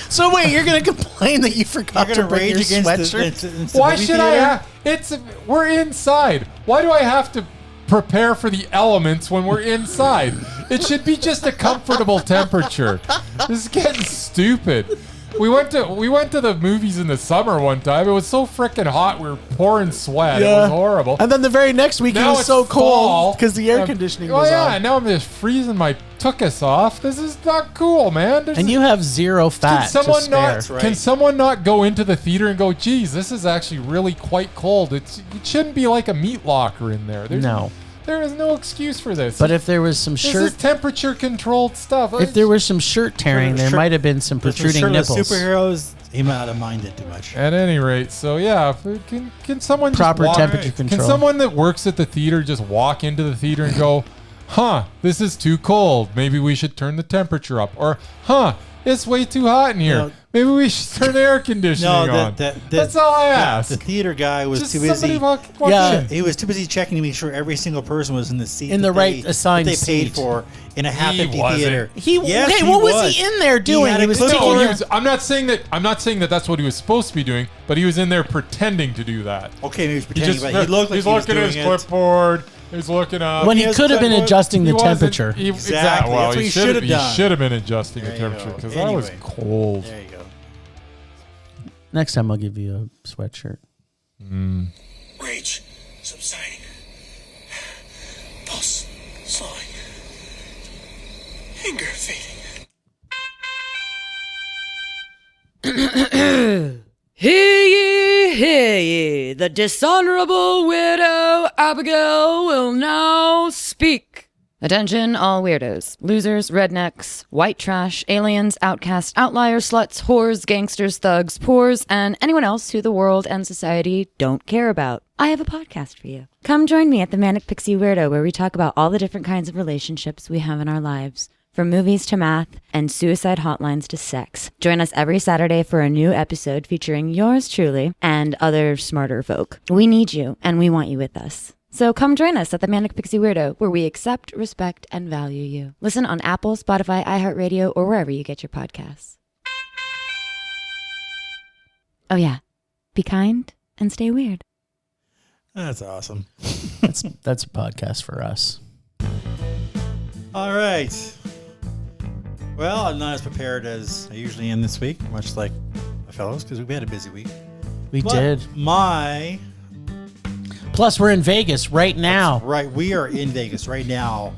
So wait, you're gonna complain that you forgot You're to gonna bring rage your against sweatshirt? the Why movie should I theater? have? We're inside. Why do I have to prepare for the elements when we're inside? It should be just a comfortable temperature. This is getting stupid. We went to the movies in the summer one time. It was so freaking hot. We were pouring sweat. It was horrible. And then the very next week Now it was it's so fall. cold because the air conditioning Oh was yeah, on. now I'm just freezing my took us off. This is not cool, man. And you have zero fat to spare. Can someone not go into the theater and go, geez, this is actually really quite cold. It shouldn't be like a meat locker in there. No. There is no excuse for this. But if there was some this is temperature controlled stuff. If there was some shirt tearing, there might have been some protruding nipples. Superheroes, he might have minded too much. At any rate, so yeah, can someone proper just temperature control? Can someone that works at the theater just walk into the theater and go, huh, this is too cold. Maybe we should turn the temperature up. Or, huh, it's way too hot in here. No. Maybe we should turn the air conditioning on. That's all I ask. The theater guy was just too busy. He was too busy checking to make sure every single person was in the seat in the right assigned that they paid seat for in a half-empty theater. What was he in there doing? He was I'm not saying that that's what he was supposed to be doing, but he was in there pretending to do that. Okay, maybe he was pretending, but he looked like he's looking at his clipboard. He's looking up. When he could have been adjusting the temperature. Exactly. Well, that's what he should have done. He should have been adjusting the temperature because I was cold. There you go. Next time I'll give you a sweatshirt. Rage subsiding. Pulse slowing. Anger fading. Hear ye, the dishonorable widow Abigail will now speak. Attention, all weirdos, losers, rednecks, white trash, aliens, outcasts, outliers, sluts, whores, gangsters, thugs, poors, and anyone else who the world and society don't care about. I have a podcast for you. Come join me at the Manic Pixie Weirdo, where we talk about all the different kinds of relationships we have in our lives. From movies to math and suicide hotlines to sex. Join us every Saturday for a new episode featuring yours truly and other smarter folk. We need you, and we want you with us. So come join us at the Manic Pixie Weirdo, where we accept, respect, and value you. Listen on Apple, Spotify, iHeartRadio, or wherever you get your podcasts. Oh yeah, be kind and stay weird. That's awesome. That's a podcast for us. All right. Well, I'm not as prepared as I usually am this week, much like my fellows, because we had a busy week. We did. Plus, we're in Vegas right now. That's right. We are in Vegas right now,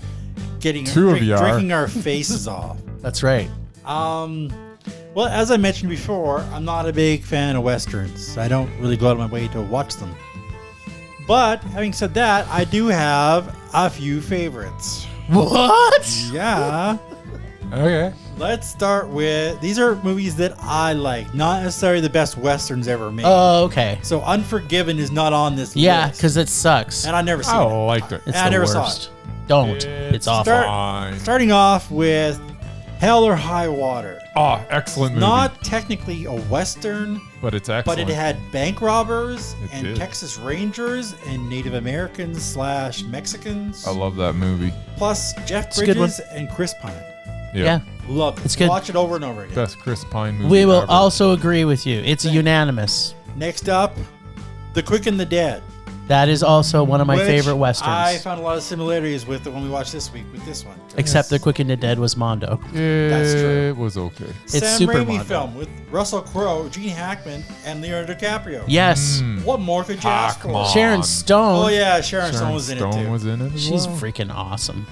drinking our faces off. That's right. Well, as I mentioned before, I'm not a big fan of Westerns. I don't really go out of my way to watch them. But having said that, I do have a few favorites. What? Yeah. Okay. Let's start with, these are movies that I like, not necessarily the best Westerns ever made. Oh, okay. So Unforgiven is not on this list. Yeah, because it sucks. And I never seen it. I liked it. It's I the never worst. saw it. Don't. It's awful. Starting off with Hell or High Water. Oh, excellent movie. Not technically a Western, but it's excellent. But it had bank robbers and did. Texas Rangers and Native Americans / Mexicans. I love that movie. Plus Jeff Bridges and Chris Pine. Yeah. Love it. It's good. Watch it over and over again. Best Chris Pine movie We will ever. also agree with you. It's unanimous. Next up, The Quick and the Dead. That is also one of my which favorite Westerns. I found a lot of similarities with the one we watched this week with this one. Except The Quick and the Dead was Mondo. That's true. It was okay. It's Sam super Raimi Mondo. film with Russell Crowe, Gene Hackman, and Leonardo DiCaprio. Yes. What more could you ask for? Hackman. Sharon Stone. Oh yeah, Sharon Stone was in it too. was in it as She's well. freaking awesome.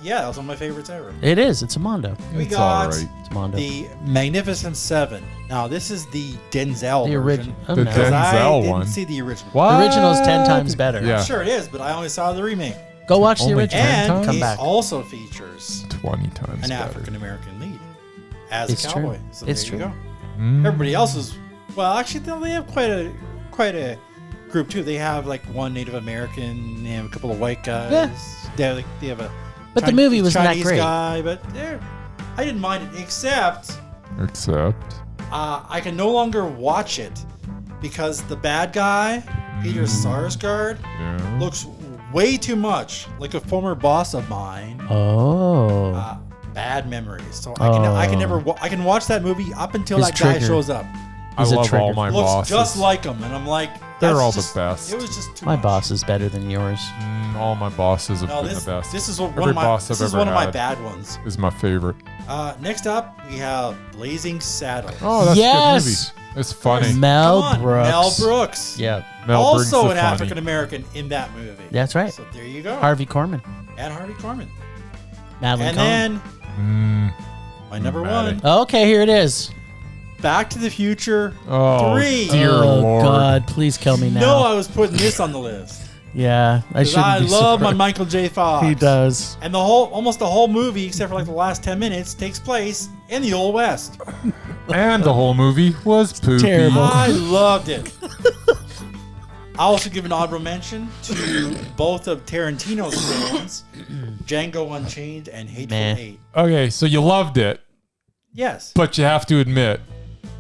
Yeah, that was one of my favorites ever. It is. It's a Mondo. We It's got alright. It's Mondo. the Magnificent Seven. Now this is the Denzel The version. original. Oh, The no. Because I Denzel didn't one. see the original. What? The original's 10 times better. Yeah. I'm sure it is, but I only saw the remake. Go watch the Only original. 10 And Come it back. also features 20 times an better. African American lead as It's a true. cowboy. So It's there true. you go. Mm. Everybody else is actually they have quite a group too. They have like one Native American, they have a couple of white guys. Yeah. They have a But the movie wasn't that Chinese great. guy, but I didn't mind it except I can no longer watch it because the bad guy, Peter Sarsgaard, Yeah. looks way too much like a former boss of mine. Oh. Bad memories. So I can never I can watch that movie up until His that guy trigger. shows up. I He's a love all trigger. my Looks bosses. just like him, and I'm like, They're that's all just- the best. It was just too My much. boss is better than yours. All my bosses have No, been this the best. this is one Every of my boss this I've is ever one of my had bad ones. is my favorite. Next up, we have Blazing Saddles. Oh, that's a Yes! good movie. It's funny. Mel Come on, Brooks. Mel Brooks. Yeah. Mel brings Also the an funny. African American in that movie. That's right. So there you go. Harvey Korman. And Harvey Korman. Madeline And Kahn. then my number Maddie. one, Okay, here it is. Back to the Future Oh, 3. dear oh, Lord. God, please kill me now. No, I was putting this on the list. Yeah, I 'Cause shouldn't I be love my surprised. Michael J. Fox. He does. And almost the whole movie, except for like the last 10 minutes, takes place in the Old West. And the whole movie was poopy. Terrible. I loved it. I also give an honorable mention to both of Tarantino's films, Django Unchained and Hateful Meh. Eight. Okay, so you loved it, Yes. but you have to admit,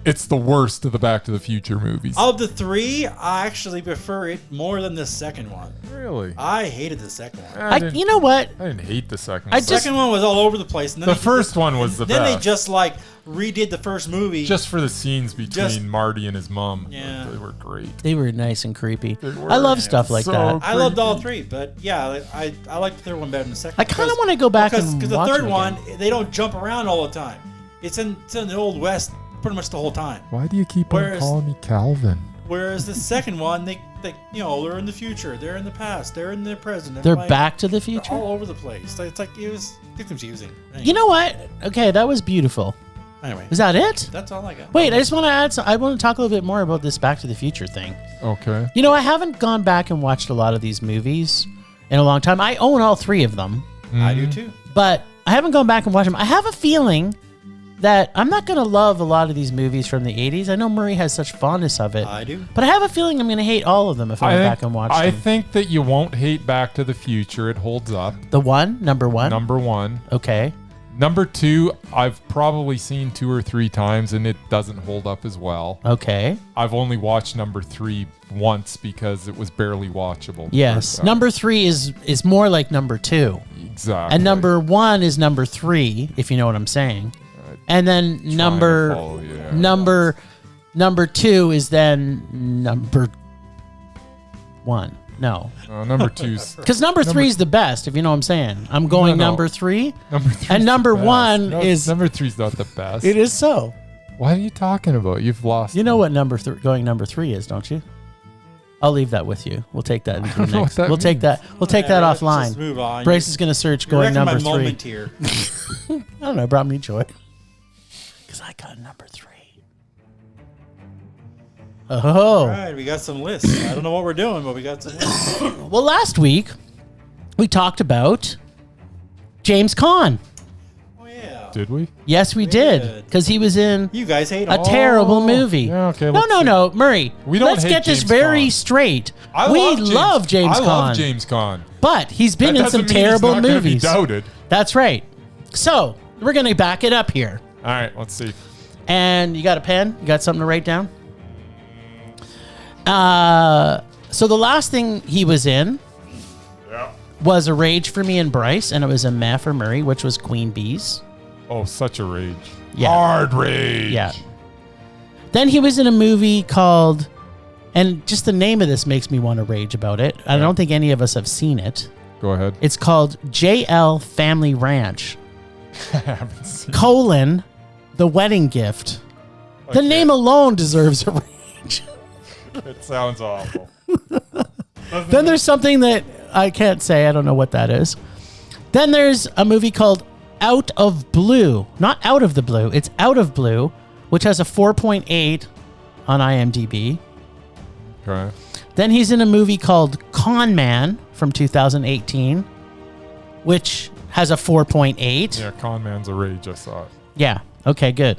it's the worst of the Back to the Future movies. Of the three, I actually prefer it more than the second one. Really? I hated the second one. You know what? I didn't hate the second I one. The just- second one was all over the place. And then The they- first one was the Then best. they just like redid the first movie. Just for the scenes between Just- Marty and his mom. Yeah. They were great. They were nice and creepy. They were. I love stuff like So that. I loved all three, but yeah, I like the third one better than the second. I kind of want to go back and because the watch third them one again. they don't jump around all the time. It's in the Old West pretty much the whole time. Why do you keep Whereas- on calling me Calvin? Whereas the second one, they they're in the future, they're in the past, they're in the present. They're like, back to the they're future. all over the place. It's like it's confusing. Anyway, You know what? Okay, that was beautiful. Anyway, Is that it? that's all I got. Wait, I just want to add. I want to talk a little bit more about this Back to the Future thing. Okay. You know, I haven't gone back and watched a lot of these movies in a long time. I own all three of them, I do too. but I haven't gone back and watched them. I have a feeling that I'm not going to love a lot of these movies from the 80s. I know Murray has such fondness of it, I do. but I have a feeling I'm going to hate all of them if I go back and watch I them. think that you won't hate Back to the Future. It holds up. The one, number one. Number one. Okay. Number two, I've probably seen 2 or 3 times and it doesn't hold up as well. Okay. I've only watched number 3 once because it was barely watchable. the Yes. first time. Number three is more like number two. Exactly. And number one is number three, if you know what I'm saying. And then Trying to number follow you there. number two is then number one. No. Number 2's Because number three is the best, if you know what I'm saying. I'm going No. number three. number 3's And number the best. one No, is- number 3's not the best. It is so. What are you talking about? You've lost. You know what going number three is, don't you? I'll leave that with you. We'll take that into the don't know next. what that We'll take that. We'll take that Let's offline. Just move on. Bryce is going to search You're going wrecking number my three. moment here. I don't know. It brought me joy. Because I got number three. Oh. All right, we got some lists. I don't know what we're doing, but we got some lists. Well, last week we talked about James Caan. Oh yeah. Did we? Yes, we did. Because he was in You guys hate a all. terrible movie. Yeah, okay, No, let's no, see. no, Murray. We don't let's hate get this James very Caan. straight. I We love James Caan. I love James Caan. But he's been That in some doesn't mean he's terrible not gonna be movies. doubted. That's right. So we're going to back it up here. All right, let's see. And you got a pen? You got something to write down? So the last thing he was in was a rage for me and Bryce, and it was a meh for Murray, which was Queen Bees. Oh, such a rage. Yeah. Hard rage. Yeah. Then he was in a movie called, and just the name of this makes me want to rage about it. I don't think any of us have seen it. Go ahead. It's called JL Family Ranch, I haven't seen The Wedding Gift. The Okay. name alone deserves a rage. it. Sounds awful. Then there's something that I can't say. I don't know what that is. Then there's a movie called Out of Blue. Not Out of the Blue. It's Out of Blue, which has a 4.8 on IMDb. Okay. Then he's in a movie called Con Man from 2018, which has a 4.8. Yeah, Con Man's a rage. I saw it. Yeah. Okay, good.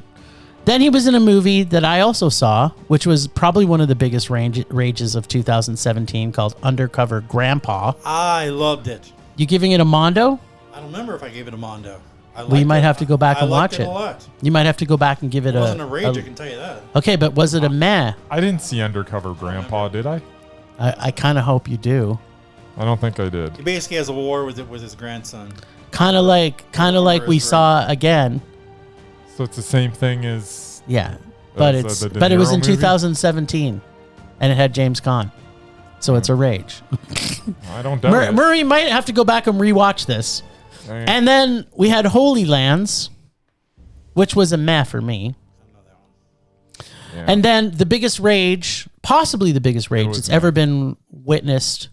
Then he was in a movie that I also saw, which was probably one of the biggest rages of 2017, called Undercover Grandpa. I loved it. You giving it a Mondo? I don't remember if I gave it a Mondo. Well, you might have to go back and watch it. it. A lot. You might have to go back and give it It wasn't a rage, I can tell you that. Okay, but was it a meh? I didn't see Undercover Grandpa, did I? I kind of hope you do. I don't think I did. He basically has a war with his grandson. Kind of like we saw again. So it's the same thing as. Yeah, but the De it was Niro in movie? 2017, and it had James Caan, so it's a rage. I don't doubt it. Murray might have to go back and rewatch this. Okay. And then we had Holy Lands, which was a meh for me. Yeah. And then the biggest rage, possibly the biggest rage was that's ever been witnessed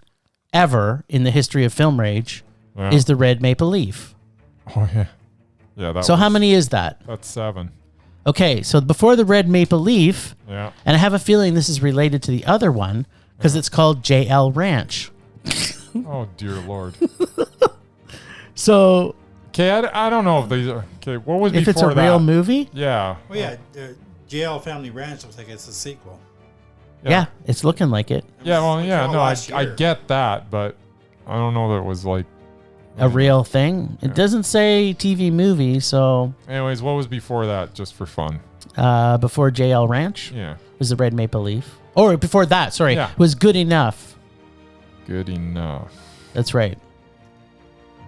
ever in the history of film rage, Yeah. is the Red Maple Leaf. Oh yeah, yeah. So how many is that? That's 7. Okay, so before the Red Maple Leaf, Yeah. and I have a feeling this is related to the other one because it's called JL Ranch. Oh dear Lord. So Okay, I don't know if these are okay. What was if before it's a that? real movie, Yeah. Well, yeah, JL Family Ranch looks like it's a sequel. yeah, it's looking like it. Yeah. Well, Like yeah. all No, last I year. get that, but I don't know that it was like. A real thing. It doesn't say TV movie, so Anyways, what was before that? Just for fun. before JL Ranch Yeah. was the Red Maple Leaf. Or before that, sorry, Yeah. was Good Enough. Good enough. That's right.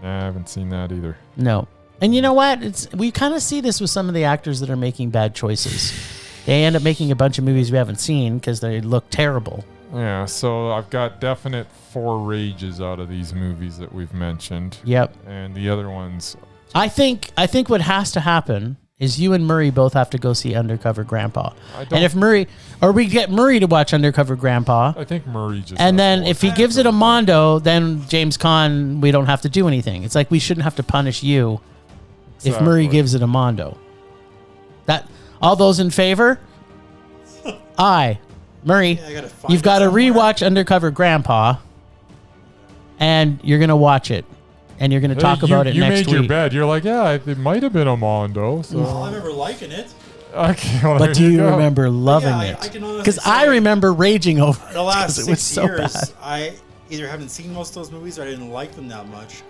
Nah, I haven't seen that either. No. And you know what? We kind of see this with some of the actors that are making bad choices. They end up making a bunch of movies we haven't seen because they look terrible. Yeah. So I've got definite 4 rages out of these movies that we've mentioned. Yep. And the other ones. I think what has to happen is you and Murray both have to go see Undercover Grandpa. And if Murray, or we get Murray to watch Undercover Grandpa, I think Murray just. and has then to if he watch gives it a Mondo, then James Caan, we don't have to do anything. It's like we shouldn't have to punish you if Murray Exactly. gives it a Mondo. That all those in favor? Aye. Murray, Yeah, I gotta find you've it got to somewhere. rewatch Undercover Grandpa, and you're going to watch it, and you're going to talk about it you next made your week. bed. You're like, yeah, it might have been a Mondo. So. Well, I remember liking it. Okay, well, But there do you go. remember loving Yeah, I it? can honestly Because I say- remember raging over it The last 'cause it was 6 so years, bad. I either haven't seen most of those movies or I didn't like them that much.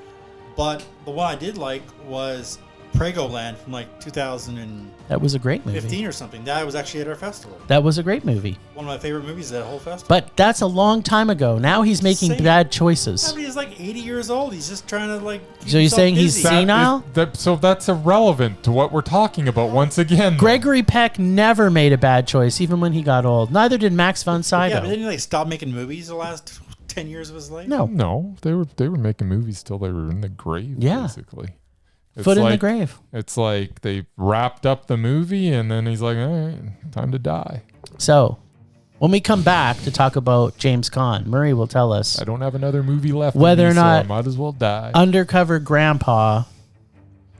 But the one I did like was Pregoland from like 2015 That was a great movie. or something. That was actually at our festival. That was a great movie. One of my favorite movies at that whole festival. But that's a long time ago. Now he's making Same. bad choices. I mean, he's like 80 years old. He's just trying to like. keep So you're himself saying he's busy. That- senile? So that's irrelevant to what we're talking about once again. Gregory Peck never made a bad choice, even when he got old. Neither did Max von Yeah, Sydow. but didn't he like stop making movies the last 10 years of his life? No. No, they were making movies till they were in the grave. Yeah. Basically. It's Foot in the like- grave. It's like they wrapped up the movie and then he's like, all right, time to die. So, when we come back to talk about James Caan, Murray will tell us I don't have another movie left. Whether in me, or not- so I might as well die. Undercover Grandpa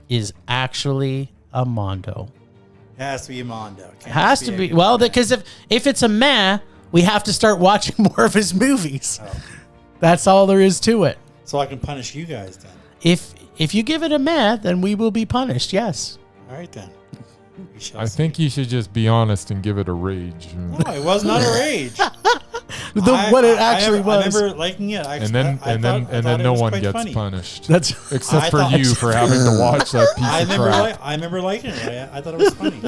is actually a Mondo. It has to be a Mondo. It has to be. Well, because if it's a meh, we have to start watching more of his movies. Oh. That's all there is to it. So I can punish you guys then. If you give it a meh, then we will be punished. Yes. All right then. We shall I see. think you should just be honest and give it a rage. No, it was not a rage. What it actually I was. remember liking it. And then no one gets punished. That's Except I for thought- you for having to watch that piece I of remember, crap. I remember liking it. I thought it was funny.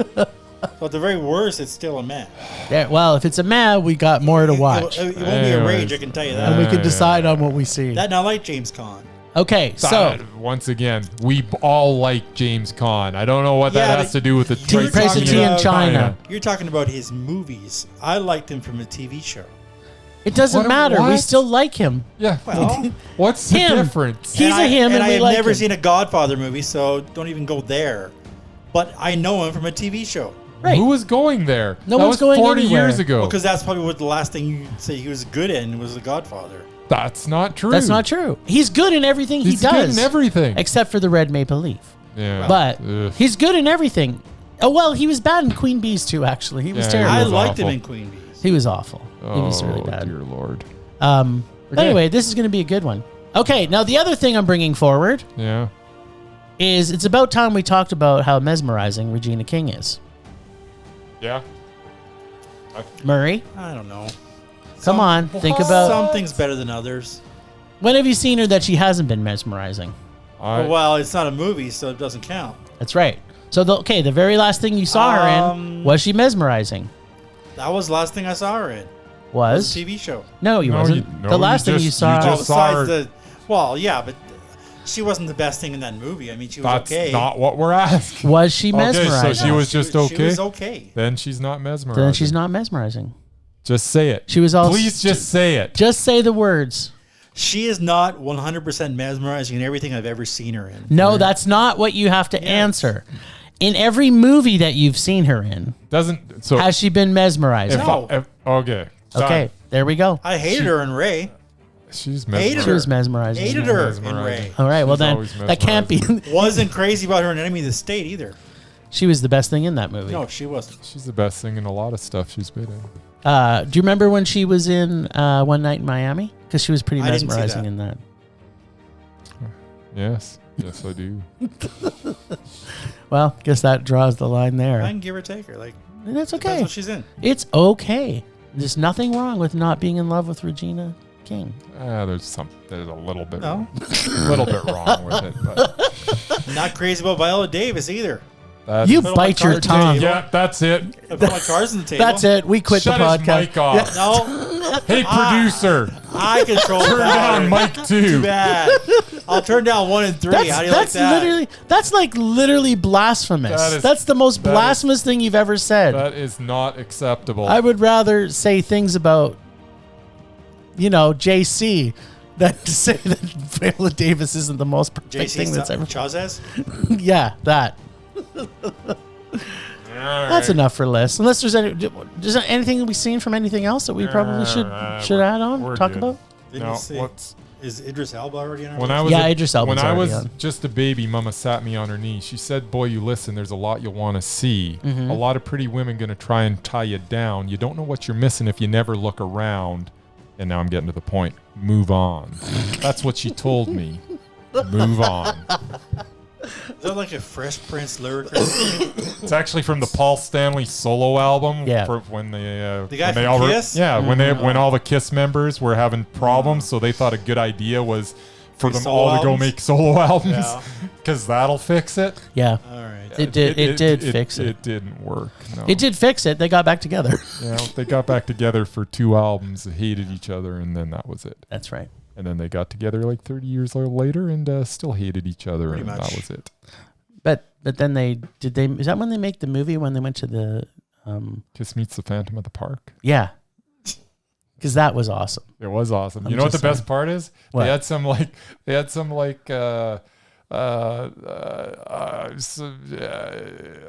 So at the very worst, it's still a meh. yeah, well, if it's a meh, we got more to watch. It won't be a rage, I can tell you And that. we can decide on what we see. That not like James Caan. Okay, so once again, we all like James Caan. I don't know what Yeah, that has but to do with the you're price of talking tea in about- China. You're talking about his movies. I liked him from a TV show. It doesn't What- matter. We what? still like him. Yeah. Well, What's the Him. difference? He's a him, and I we have like never him. seen a Godfather movie, so don't even go there. But I know him from a TV show. Right. Who was going there? No that one's was going 40 anywhere. years ago. Because that's probably what the last thing you say he was good in was The Godfather. That's not true. That's not true. He's good in everything He's he does. good in everything. Except for the Red Maple Leaf. Yeah. But Ugh. he's good in everything. Oh, well, he was bad in Queen Bees too, actually. He was Yeah, terrible. He I was liked him awful. in Queen Bees. He was awful. He was really Oh, bad. dear Lord. But Okay. anyway, this is going to be a good one. Okay, now the other thing I'm bringing forward Yeah. is it's about time we talked about how mesmerizing Regina King is. Yeah. Murray, I don't know. come on, think about Some things better than others. when have you seen her that she hasn't been mesmerizing? Well, it's not a movie, so it doesn't count. That's right. So the very last thing you saw her in was she mesmerizing? That was the last thing I saw her in. It Was a TV show. no, you No, wasn't. you- no, the last you thing you just- saw. you just saw her- Besides yeah, but she wasn't the best thing in that movie. I mean, she was That's okay. not what we're asking. was she Okay, mesmerizing? so she was just She okay. was okay. Then she's not mesmerizing. Then she's not mesmerizing. Just say it. She was all. Please just say it. Just say the words. She is not 100% mesmerizing in everything I've ever seen her in. No, that's not what you have to answer. In every movie that you've seen her in, Doesn't so has she been mesmerizing? if No. okay. Done. Okay, there we go. I hated her in Ray. She's Hated She was mesmerizing. Hated Yeah. her in Mesmerizing. Ray. All right, well She's then always that can't be. Wasn't crazy about her in Enemy of the State either. She was the best thing in that movie. No, she wasn't. She's the best thing in a lot of stuff she's been in. Do you remember when she was in One Night in Miami? Because she was pretty I didn't see mesmerizing that. in that. Yes, I do. Well, guess that draws the line there. I can give or take her. Like, That's depends okay. what she's in. It's okay. There's nothing wrong with not being in love with Regina King. There's a little bit, No. little bit wrong with it, but Not crazy about Viola Davis either. that You is- Put bite my your card tongue. table. yeah, that's it. I put my cards on the table. That's it. We quit Shut the his podcast. mic off. No, Hey, producer, I control turn the down power. mic Too 2. bad. I'll turn down 1 and 3. How do you like that? That's like literally blasphemous. That is- That's the most that is- blasphemous thing you've ever said. That is not acceptable. I would rather say things about, JC than to say that Viola Davis isn't the most perfect JC thing that's ever. Chazes? Yeah, that. That's enough for lists. Unless there's anything we've seen from anything else that we probably should add on, we're talk good. about. Didn't No, you see? what's Is Idris Elba already on our when list? I was Yeah, Idris Elba's when I already was on. just a baby, Mama sat me on her knee. She said, "Boy, you listen. There's a lot you'll want to see. Mm-hmm. A lot of pretty women going to try and tie you down. You don't know what you're missing if you never look around." And now I'm getting to the point. Move on. That's what she told me. Move on. Is that like a Fresh Prince lyric or something? It's actually from the Paul Stanley solo album. Yeah. For when they The guy when they from all Kiss? yeah when all the Kiss members were having problems, so they thought a good idea was for Make them solo all to go albums? make solo albums Yeah. because that'll fix it. Yeah, All right. it did fix it. It didn't work. No. It did fix it. They got back together. They got back together for 2 albums, hated each other, and then that was it. That's right. And then they got together like 30 years later and still hated each other, Pretty and much. that was it. But then is that when they make the movie when they went to the Kiss Meets the Phantom at the Park. yeah. Because that was awesome. It was awesome. I'm You know what the just best saying. part is? What? They had some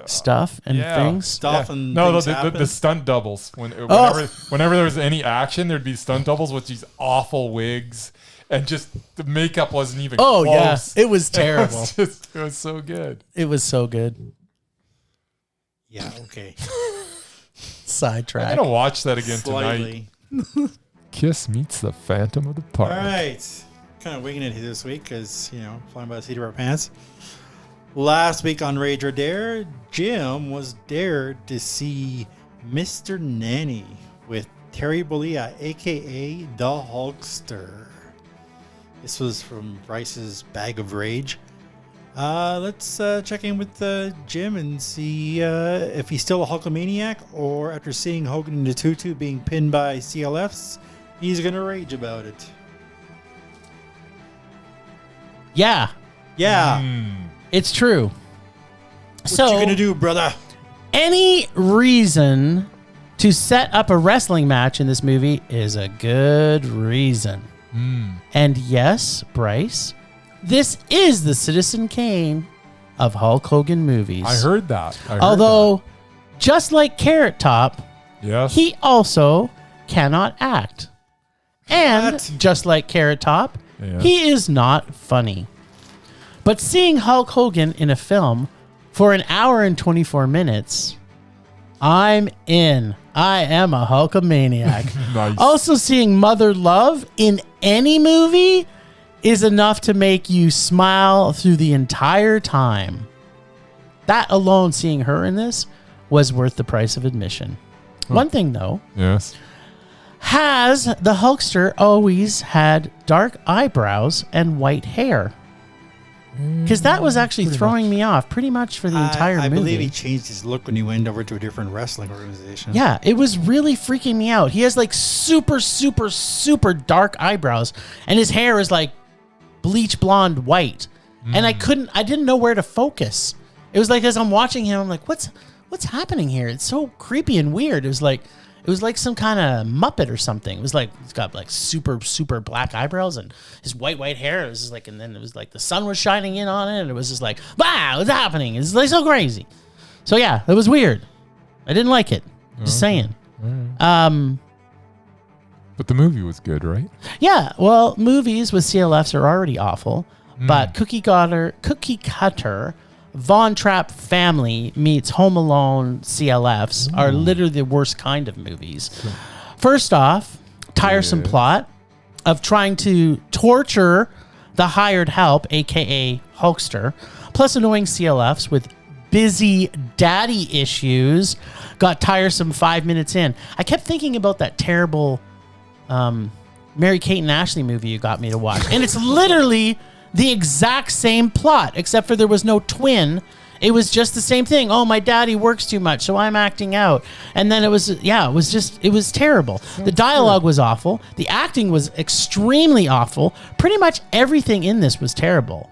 Stuff and yeah. things. Stuff and no, things the happen. stunt doubles. Whenever Oh. there was any action, there'd be stunt doubles with these awful wigs, and just the makeup wasn't even. Oh yeah, close. it was terrible. It was so good. It was so good. Yeah, okay. I'm Sidetrack. gonna watch that again tonight. Slightly. Kiss Meets the Phantom of the Park. All right. Kind of winging it this week because, flying by the seat of our pants. Last week on Rage or Dare, Jim was dared to see Mr. Nanny with Terry Bollea, a.k.a. the Hulkster. This was from Bryce's Bag of Rage. Let's check in with Jim and see if he's still a Hulkamaniac, or after seeing Hogan in the tutu being pinned by CLFs, he's going to rage about it. Yeah, Yeah. it's true. What So you going to do, brother? any reason to set up a wrestling match in this movie is a good reason. And yes, Bryce, this is the Citizen Kane of Hulk Hogan movies. I heard that. Although, just like Carrot Top, yes, he also cannot act. And What? just like Carrot Top, Yeah. he is not funny. But seeing Hulk Hogan in a film for an hour and 24 minutes, I'm in. I am a Hulkamaniac. Nice. Also, seeing Mother Love in any movie is enough to make you smile through the entire time. That alone, seeing her in this, was worth the price of admission. One thing, though, Yes. has the Hulkster always had dark eyebrows and white hair? Because that was actually throwing me off pretty much for the entire I movie. believe he changed his look when he went over to a different wrestling organization. Yeah, it was really freaking me out. He has like super, super, super dark eyebrows, and his hair is like bleach blonde white. And I didn't know where to focus. It was like as I'm watching him, I'm like, what's happening here? It's so creepy and weird. It was like some kind of Muppet or something. It was like he's got like super, super black eyebrows and his white hair. It was just like, and then it was like the sun was shining in on it, and it was just like, wow, what's happening? It's like so crazy. So yeah, it was weird. I didn't like it. Just saying. But the movie was good, right? Yeah, well, movies with CLFs are already awful, but Cookie Cutter, Von Trapp Family meets Home Alone CLFs are literally the worst kind of movies. First off, tiresome plot of trying to torture the hired help, aka Hulkster, plus annoying CLFs with busy daddy issues got tiresome 5 minutes in. I kept thinking about that terrible Mary-Kate and Ashley movie you got me to watch. And it's literally the exact same plot, except for there was no twin. It was just the same thing. Oh, my daddy works too much, so I'm acting out. And then it was terrible. The dialogue was awful. The acting was extremely awful. Pretty much everything in this was terrible.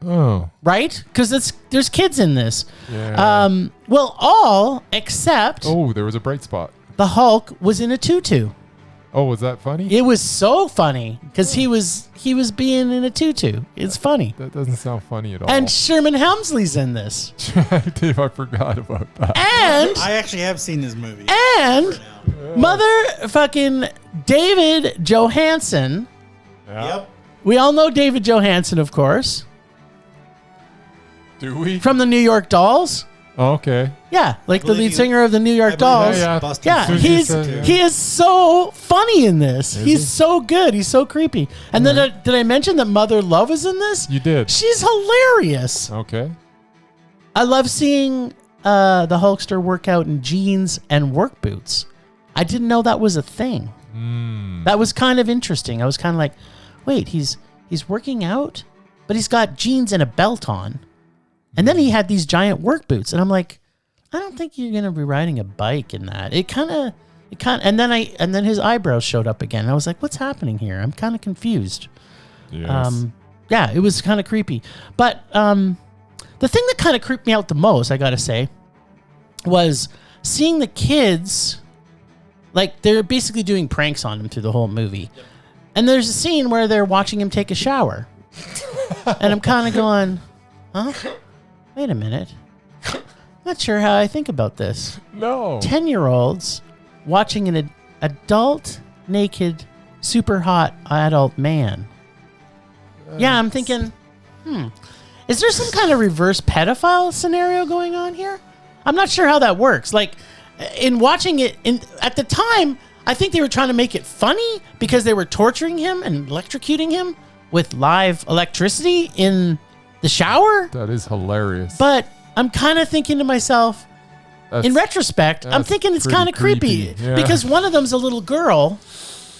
Oh. Right? Because there's kids in this. Yeah. Well, all except Oh, there was a bright spot. the Hulk was in a tutu. Oh, was that funny? It was so funny because he was being in a tutu. It's funny. That doesn't sound funny at all. And Sherman Hemsley's in this. Dave, I forgot about that. And I actually have seen this movie. and motherfucking David Johansen. Yeah. Yep. We all know David Johansen, of course, Do we? from the New York Dolls. Oh, okay. Yeah, like the believe lead he- singer of the New York Dolls. Yeah, yeah. Busted Yeah, Soon as you he's said it, he is so funny in this. Is He's he? so good. He's so creepy. And then did I mention that Mother Love is in this? You did. She's hilarious. Okay. I love seeing the Hulkster work out in jeans and work boots. I didn't know that was a thing. That was kind of interesting. I was kind of like, wait, he's working out, but he's got jeans and a belt on. And then he had these giant work boots, and I'm like, I don't think you're gonna be riding a bike in that. And then his eyebrows showed up again. I was like, what's happening here? I'm kind of confused. Yes. Yeah, it was kind of creepy. But the thing that kind of creeped me out the most, I gotta say, was seeing the kids, like they're basically doing pranks on him through the whole movie. Yep. And there's a scene where they're watching him take a shower. And I'm kind of going, huh? Wait a minute. Not sure how I think about this. No. 10-year-olds watching an adult, naked, super hot adult man. Yeah, I'm thinking, is there some kind of reverse pedophile scenario going on here? I'm not sure how that works. Like, in watching it, at the time, I think they were trying to make it funny because they were torturing him and electrocuting him with live electricity in the shower. That is hilarious. But I'm kind of thinking to myself, in retrospect, I'm thinking it's pretty kind of creepy Yeah. because one of them's a little girl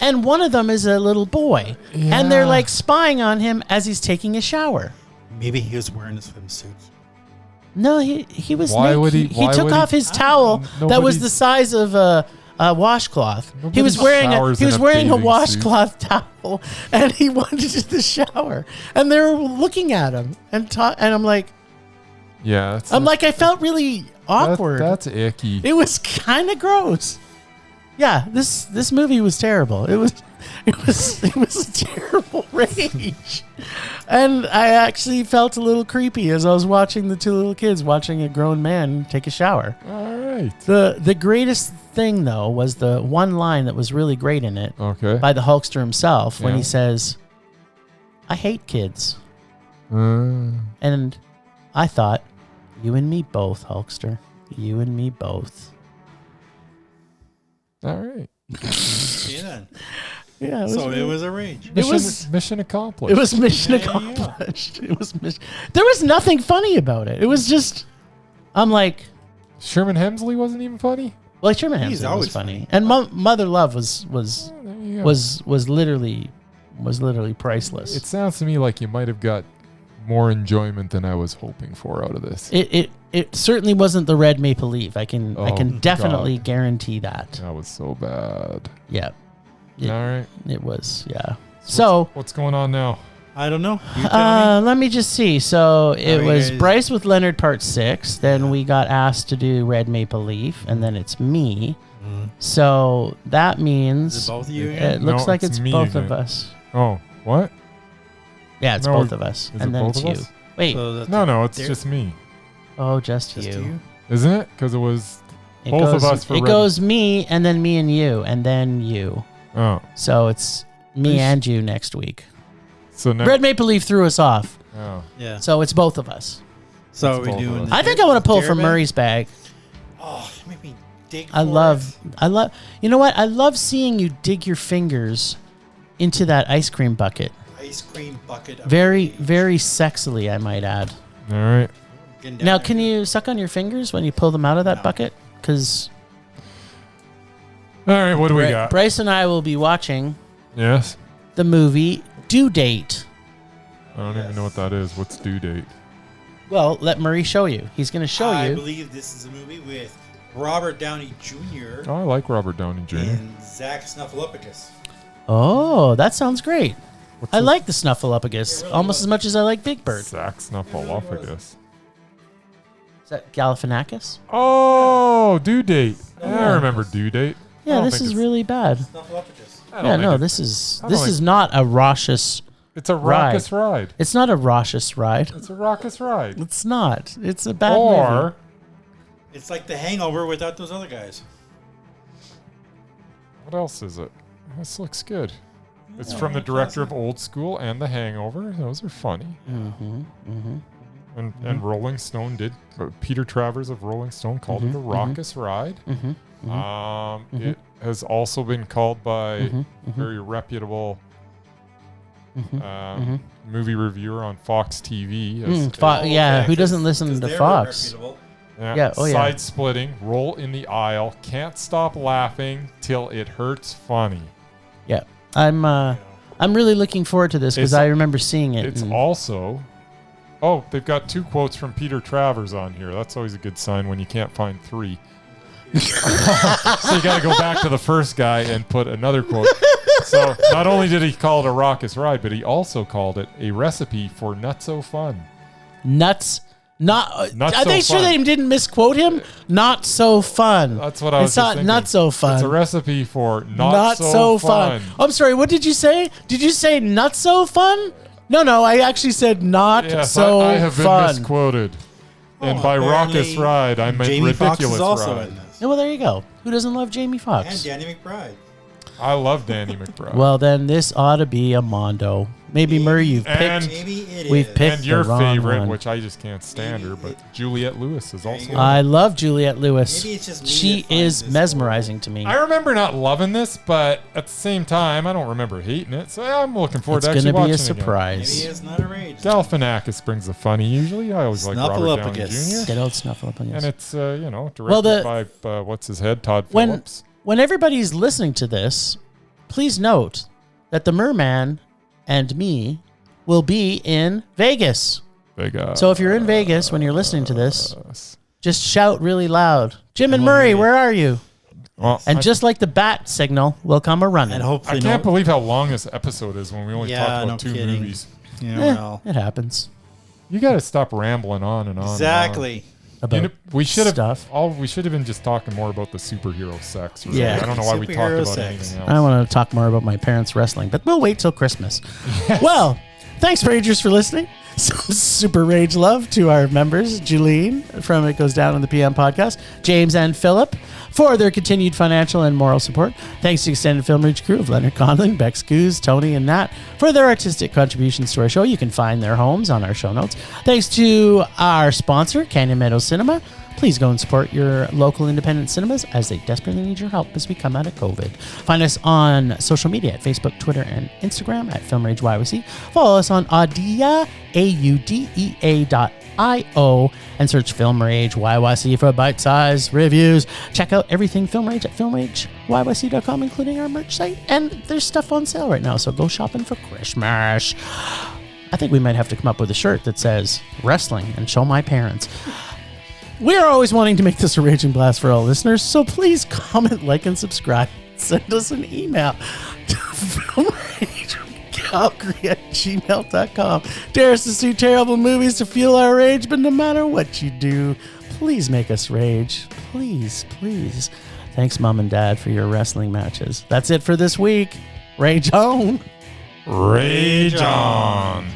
and one of them is a little boy. Yeah. And they're like spying on him as he's taking a shower. Maybe he was wearing a swimsuit. No, he was Why naked. would he- He why took would off he- his towel that was Nobody's- the size of a washcloth. Nobody He was wearing showers he was in a wearing a bathing washcloth towel, and he wanted to the shower. And they were looking at him and I'm like, yeah. That's, I felt really awkward. That's icky. It was kind of gross. Yeah, this movie was terrible. It was a terrible rage. And I actually felt a little creepy as I was watching the two little kids watching a grown man take a shower. All right. The greatest thing though was the one line that was really great in it Okay. by the Hulkster himself when Yeah. he says, "I hate kids." Uh, And I thought, you and me both, Hulkster. You and me both. all right. Yeah. Then. Yeah, So it was a rage. Mission accomplished. It was mission Yeah, yeah. accomplished. It was there was nothing funny about it. It was just, I'm like, Sherman Hemsley wasn't even funny. well, Sherman He's Hemsley was always funny, and Mother Love was There you go. was literally priceless. It sounds to me like you might have got more enjoyment than I was hoping for out of this. It certainly wasn't the red maple leaf. I can Oh, definitely God. guarantee that. That was so bad. Yeah, All right. it was. Yeah. So. What's going on now? I don't know. You tell me. Let me just see. So it you was guys- Bryce with Leonard part 6. Then we got asked to do Red Maple Leaf, and then it's me. So that means Is it both of you it again? looks No, like it's it's me both again. of us. Oh, what? Yeah, it's No, both of us, is and it then both it's of you. us? Wait, So that's No, it's there- just me. oh, just just you. you. Isn't it? Because it was It both goes, of us for It Red. goes me, and then me and you, and then you. Oh. So it's me and you next week. So Red Maple Leaf threw us off. Oh. Yeah. So it's both of us. So It's we both of doing. us. I think I want to pull from Dairy Murray's bag. Oh, make me dig. I love, you know what? I love seeing you dig your fingers into that ice cream bucket. ice cream bucket. Of Very, rage. very sexily, I might add. All right. Getting down Now, there. can you suck on your fingers when you pull them out of that No. bucket? Because All right. What do we got? Bryce and I will be watching Yes. the movie Due Date. I don't even know what that is. What's due date? Well, let Murray show you. He's going to show I you. believe this is a movie with Robert Downey Jr. Oh, I like Robert Downey Jr. and Zach Snuffleupagus. Oh, that sounds great. What's I this? like the Snuffleupagus really almost was. as much as I like Big Bird. Zach Snuffleupagus. Is that Galifianakis? Oh, due date. Yeah, Yeah. I remember due date. I Yeah, don't this think is it's- really bad. Snuffleupagus. I don't Yeah, think no, it- this is I don't this is think- not a raucous. It's a raucous ride. It's not a raucous ride. It's a raucous ride. It's not. It's a bad movie. Or It's like The Hangover without those other guys. what else is it? This looks good. It's from the director of Old School and The Hangover. Those are funny. And Rolling Stone did. Peter Travers of Rolling Stone called it a raucous ride. It has also been called by a very reputable movie reviewer on Fox TV. Yeah, who Okay, doesn't 'cause listen to they're Fox? reputable. Yeah, oh yeah. Side splitting, roll in the aisle, can't stop laughing till it hurts funny. Yeah, I'm really looking forward to this because It's- I remember seeing it. It's and- also. Oh, they've got 2 quotes from Peter Travers on here. That's always a good sign when you can't find 3. So you got to go back to the first guy and put another quote. So not only did he call it a raucous ride, but he also called it a recipe for nutso fun. nuts. Not. Not Are so they sure fun. they didn't misquote him? Not so fun. That's what I was It's just not thinking. not so fun. It's a recipe for not so fun. Oh, I'm sorry. What did you say? Did you say not so fun? No. I actually said not Yes, so I have been fun. misquoted. And Oh, by apparently raucous ride, I meant Jamie Foxx ridiculous is also ride. in this. Yeah, well, there you go. Who doesn't love Jamie And Foxx? Danny McBride. I love Danny McBride. Well, then this ought to be a Mondo. Maybe Murray, you've And- picked. Maybe it We've is. picked and your the wrong favorite, one. which I just can't stand her, but Juliette Lewis is also. you go. I love Juliette Lewis. Maybe it's just me She that finds is this mesmerizing to me. I remember not loving this, but at the same time, I don't remember hating it. So I'm looking forward It's to going actually to be watching a it again. surprise. Maybe it's not a rage. Galifianakis brings the funny usually. I always like Robert Downey Snuffleupagus. Jr. Get old Snuffleupagus. And it's directed Well, by what's his head, Todd when Phillips. when everybody's listening to this, please note that the Merman and me will be in Vegas. So if you're in Vegas when you're listening to this, just shout really loud. Jim and we'll Murray, hear you. where are you? Well, And just like the bat signal, will come a running. And I hopefully can't believe how long this episode is when we only Yeah, talked about no 2 kidding. movies. Yeah, Eh, well. it happens. You got to stop rambling on and on. Exactly. About And on. We should have stuff. We should have been just talking more about the superhero sex. Really. Yeah. I don't know why we talked Superhero about sex. anything else. I want to talk more about my parents wrestling, but we'll wait till Christmas. Well, thanks, Ragers, for listening. Some super rage love to our members, Julene from It Goes Down on the PM podcast, James and Philip, for their continued financial and moral support. Thanks to the extended Film Rage crew of Leonard Conlon, Bex Goose, Tony, and Nat for their artistic contributions to our show. You can find their homes on our show notes. Thanks to our sponsor, Canyon Meadows Cinema. Please go and support your local independent cinemas as they desperately need your help as we come out of COVID. Find us on social media at Facebook, Twitter, and Instagram at Film Rage YYC. Follow us on Audea, AUDEA.io, and search Film Rage YYC for bite-sized reviews. Check out everything Film Rage at filmrageyyc.com, including our merch site. And there's stuff on sale right now, so go shopping for Christmas. I think we might have to come up with a shirt that says wrestling and show my parents. We are always wanting to make this a raging blast for all listeners, so please comment, like, and send us an email to filmragecalgary@gmail.com. Dare us to see terrible movies to fuel our rage, but no matter what you do, please make us rage. Please, please. Thanks, Mom and Dad, for your wrestling matches. That's it for this week. Rage on. Rage on.